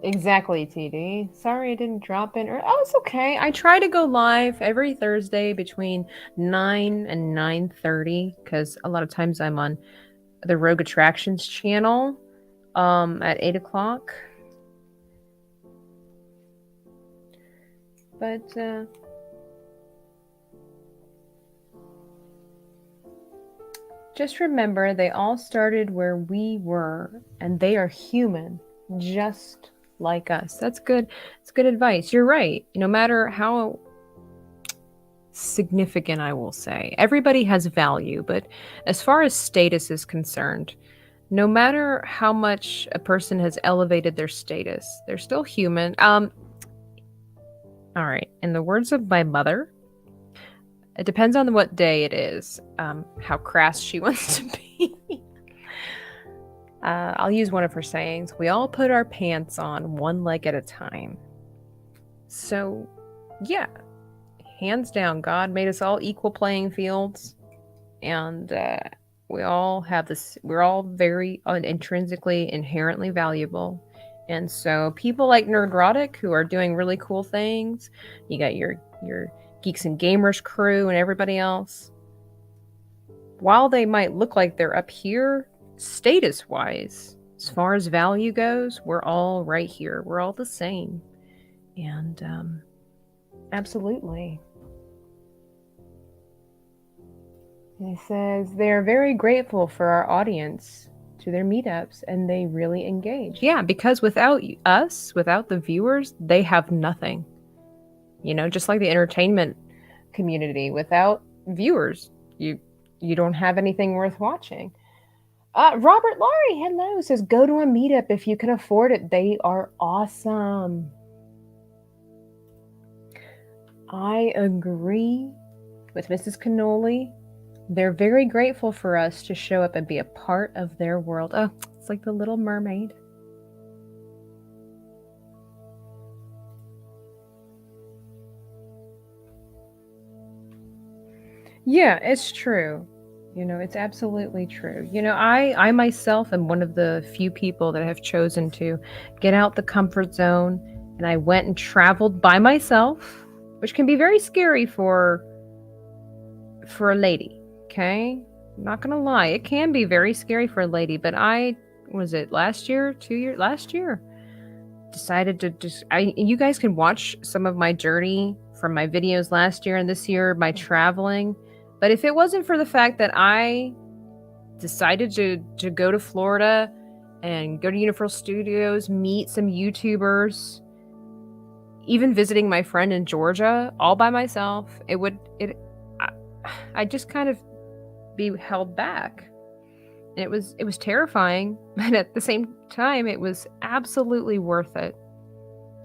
Exactly, TD. Sorry I didn't drop in. Oh, it's okay. I try to go live every Thursday between 9 and 9:30 because a lot of times I'm on the Rogue Attractions channel at 8 o'clock. But just remember, they all started where we were, and they are human, just like us. That's good. It's good advice. You're right. No matter how significant, I will say, everybody has value, but as far as status is concerned, no matter how much a person has elevated their status, they're still human. All right. In the words of my mother, It depends on what day it is, how crass she wants to be. I'll use one of her sayings. We all put our pants on one leg at a time. So, yeah, hands down, God made us all equal playing fields. And we all have this, we're all very intrinsically, inherently valuable. And so people like Nerdrotic who are doing really cool things, you got your Geeks and Gamers crew and everybody else, while they might look like they're up here, status-wise, as far as value goes, we're all right here. We're all the same. And absolutely. And it says they're very grateful for our audience to their meetups, and they really engage. Yeah, because without us, without the viewers, they have nothing. You know, just like the entertainment community, without viewers, you don't have anything worth watching. Robert Laurie, hello, says go to a meetup if you can afford it. They are awesome. I agree with Mrs. Cannoli. They're very grateful for us to show up and be a part of their world. Oh, it's like the Little Mermaid. Yeah, it's true. You know, it's absolutely true. You know, I myself am one of the few people that have chosen to get out the comfort zone, and I went and traveled by myself, which can be very scary for a lady, okay? I'm not gonna lie, it can be very scary for a lady, but was it last year, last year, decided to you guys can watch some of my journey from my videos last year and this year, my traveling. But if it wasn't for the fact that I decided to go to Florida and go to Universal Studios, meet some YouTubers, even visiting my friend in Georgia all by myself, I just kind of be held back. And it was terrifying, but at the same time, it was absolutely worth it.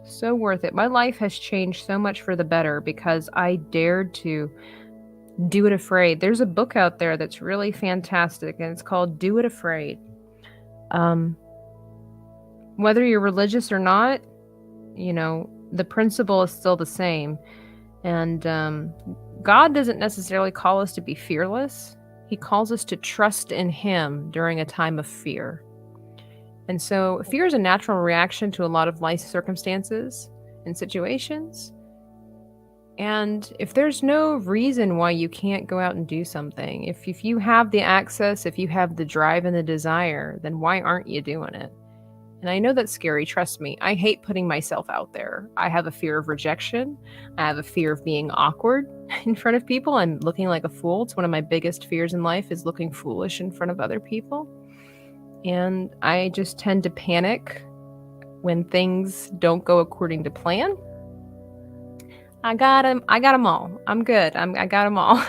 So worth it. My life has changed so much for the better because I dared to do it afraid. There's a book out there that's really fantastic, and it's called Do It Afraid. Whether you're religious or not, you know, the principle is still the same. And God doesn't necessarily call us to be fearless. He calls us to trust in Him during a time of fear. And so fear is a natural reaction to a lot of life circumstances and situations. And if there's no reason why you can't go out and do something, if you have the access, if you have the drive and the desire, then why aren't you doing it? And I know that's scary, trust me. I hate putting myself out there. I have a fear of rejection. I have a fear of being awkward in front of people. I'm looking like a fool. It's one of my biggest fears in life, is looking foolish in front of other people. And I just tend to panic when things don't go according to plan. I got them all. I'm good. I got them all.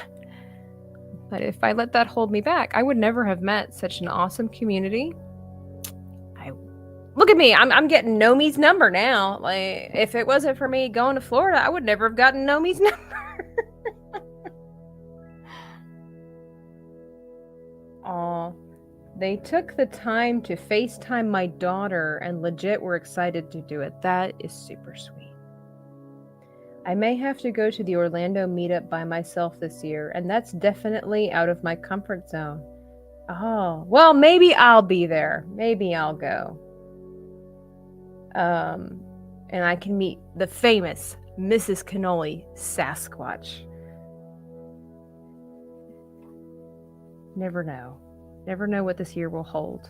But if I let that hold me back, I would never have met such an awesome community. Look at me. I'm getting Nomi's number now. Like, if it wasn't for me going to Florida, I would never have gotten Nomi's number. Aw. They took the time to FaceTime my daughter and legit were excited to do it. That is super sweet. I may have to go to the Orlando meetup by myself this year, and that's definitely out of my comfort zone. Oh, well, maybe I'll be there. Maybe I'll go. And I can meet the famous Mrs. Cannoli Sasquatch. Never know. Never know what this year will hold.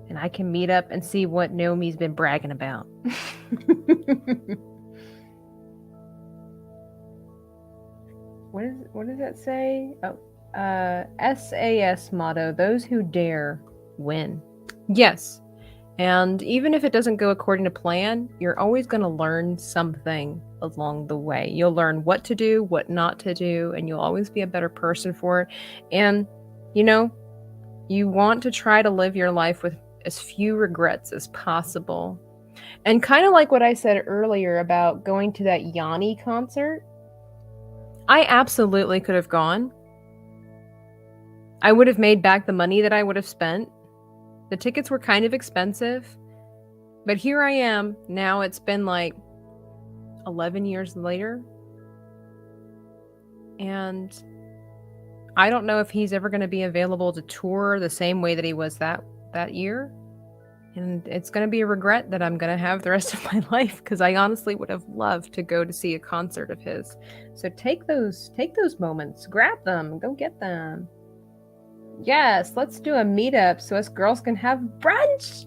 And I can meet up and see what Naomi's been bragging about. What does that say? Oh, SAS motto, those who dare win. Yes. And even if it doesn't go according to plan, you're always going to learn something along the way. You'll learn what to do, what not to do, and you'll always be a better person for it. And, you know, you want to try to live your life with as few regrets as possible. And kind of like what I said earlier about going to that Yanni concert, I absolutely could have gone. I would have made back the money that I would have spent. The tickets were kind of expensive, but here I am. Now it's been like 11 years later, and I don't know if he's ever going to be available to tour the same way that he was that year. And it's going to be a regret that I'm going to have the rest of my life, because I honestly would have loved to go to see a concert of his. So take those moments, grab them, go get them. Yes, let's do a meetup so us girls can have brunch.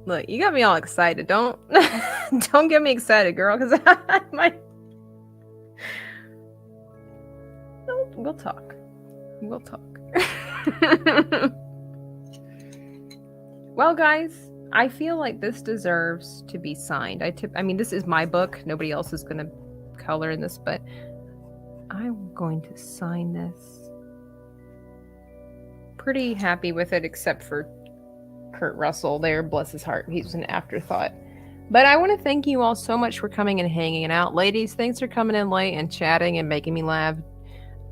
Look, you got me all excited. Don't don't get me excited, girl, because I might. We'll talk. We'll talk. Well, guys, I feel like this deserves to be signed. I mean, this is my book. Nobody else is going to color in this, but I'm going to sign this. Pretty happy with it, except for Kurt Russell there. Bless his heart. He's an afterthought. But I want to thank you all so much for coming and hanging out. Ladies, thanks for coming in late and chatting and making me laugh.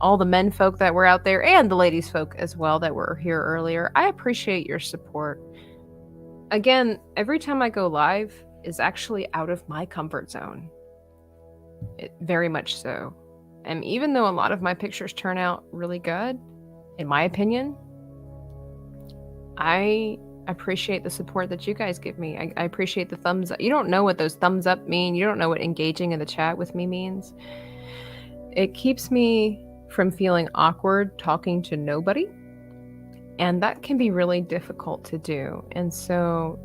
All the men folk that were out there, and the ladies folk as well that were here earlier. I appreciate your support. Again, every time I go live is actually out of my comfort zone. Very much so. And even though a lot of my pictures turn out really good, in my opinion, I appreciate the support that you guys give me. I appreciate the thumbs up. You don't know what those thumbs up mean. You don't know what engaging in the chat with me means. It keeps me from feeling awkward talking to nobody. And that can be really difficult to do. And so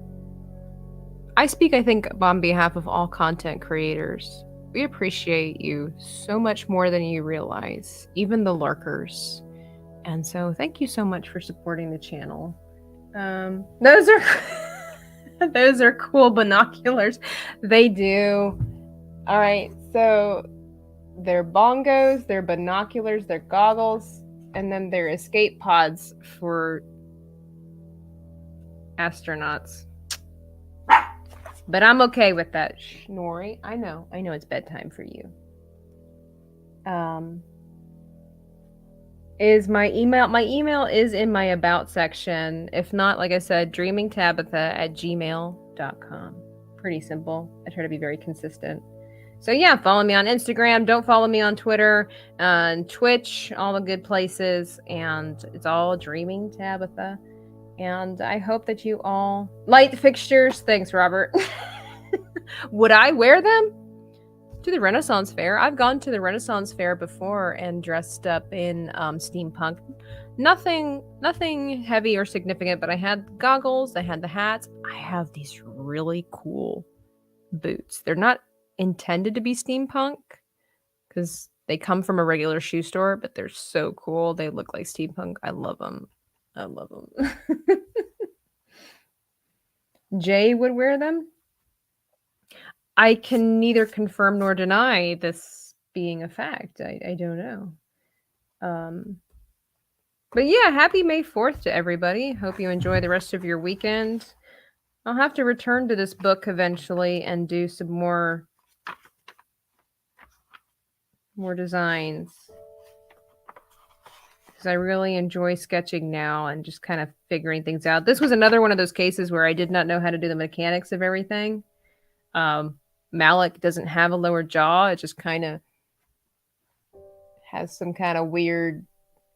I speak, I think, on behalf of all content creators. We appreciate you so much more than you realize, even the lurkers. And so thank you so much for supporting the channel. Those are those are cool binoculars. They do. All right, so they're bongos, they're binoculars, they're goggles, and then they're escape pods for astronauts. But I'm okay with that. Nori, I know it's bedtime for you. Is my email? My email is in my about section. If not, like I said, dreamingtabitha@gmail.com. Pretty simple. I try to be very consistent. So yeah, follow me on Instagram. Don't follow me on Twitter, and Twitch, all the good places. And it's all Dreaming Tabitha. And I hope that you all... Light fixtures. Thanks, Robert. Would I wear them to the Renaissance Fair? I've gone to the Renaissance Fair before and dressed up in steampunk. Nothing heavy or significant, but I had goggles, I had the hats. I have these really cool boots. They're not intended to be steampunk because they come from a regular shoe store, but they're so cool. They look like steampunk. I love them. Jay would wear them. I can neither confirm nor deny this being a fact. I don't know. But yeah, happy May 4th to everybody. Hope you enjoy the rest of your weekend. I'll have to return to this book eventually and do some more designs. Because I really enjoy sketching now and just kind of figuring things out. This was another one of those cases where I did not know how to do the mechanics of everything. Malik doesn't have a lower jaw. It just kind of has some kind of weird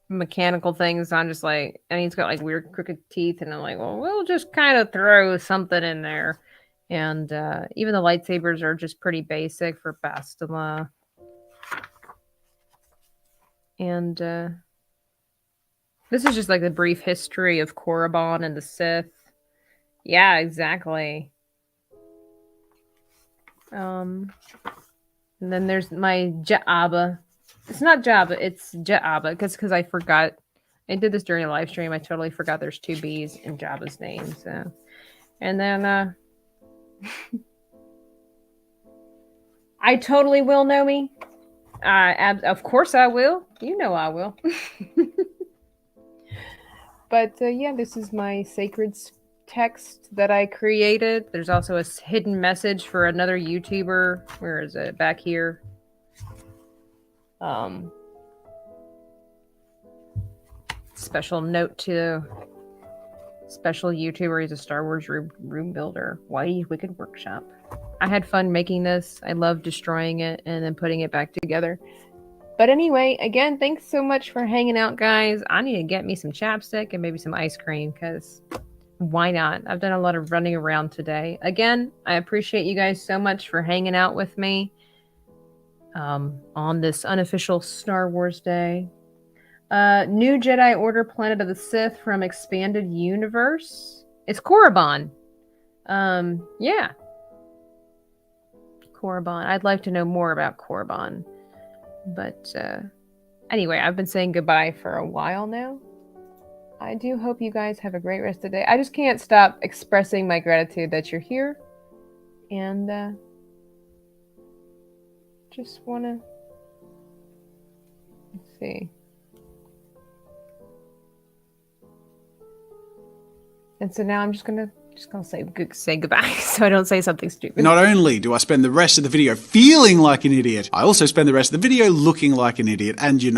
mechanical things. I'm just like, and he's got like weird crooked teeth. And I'm like, well, we'll just kind of throw something in there. And even the lightsabers are just pretty basic for Bastila. And this is just like the brief history of Korriban and the Sith. Yeah, exactly. And then there's my Ja'aba. It's not Jabba, it's Ja'aba, because I forgot. I did this during a live stream. I totally forgot there's 2 B's in Jabba's name. So, and then I totally will, Nomi. Of course I will. You know I will. But yeah, this is my sacred text that I created. There's also a hidden message for another YouTuber. Where is it? Back here. Special note to special YouTuber. He's a Star Wars room builder. Whitey Wicked Workshop. I had fun making this. I love destroying it and then putting it back together. But anyway, again, thanks so much for hanging out, guys. I need to get me some chapstick and maybe some ice cream, because why not? I've done a lot of running around today. Again, I appreciate you guys so much for hanging out with me on this unofficial Star Wars Day. New Jedi Order Planet of the Sith from Expanded Universe. It's Korriban. Yeah. Korriban. I'd like to know more about Korriban. But anyway, I've been saying goodbye for a while now. I do hope you guys have a great rest of the day. I just can't stop expressing my gratitude that you're here. And just want to... Let's see. And so now I'm just gonna say goodbye so I don't say something stupid. Not only do I spend the rest of the video feeling like an idiot, I also spend the rest of the video looking like an idiot, and you know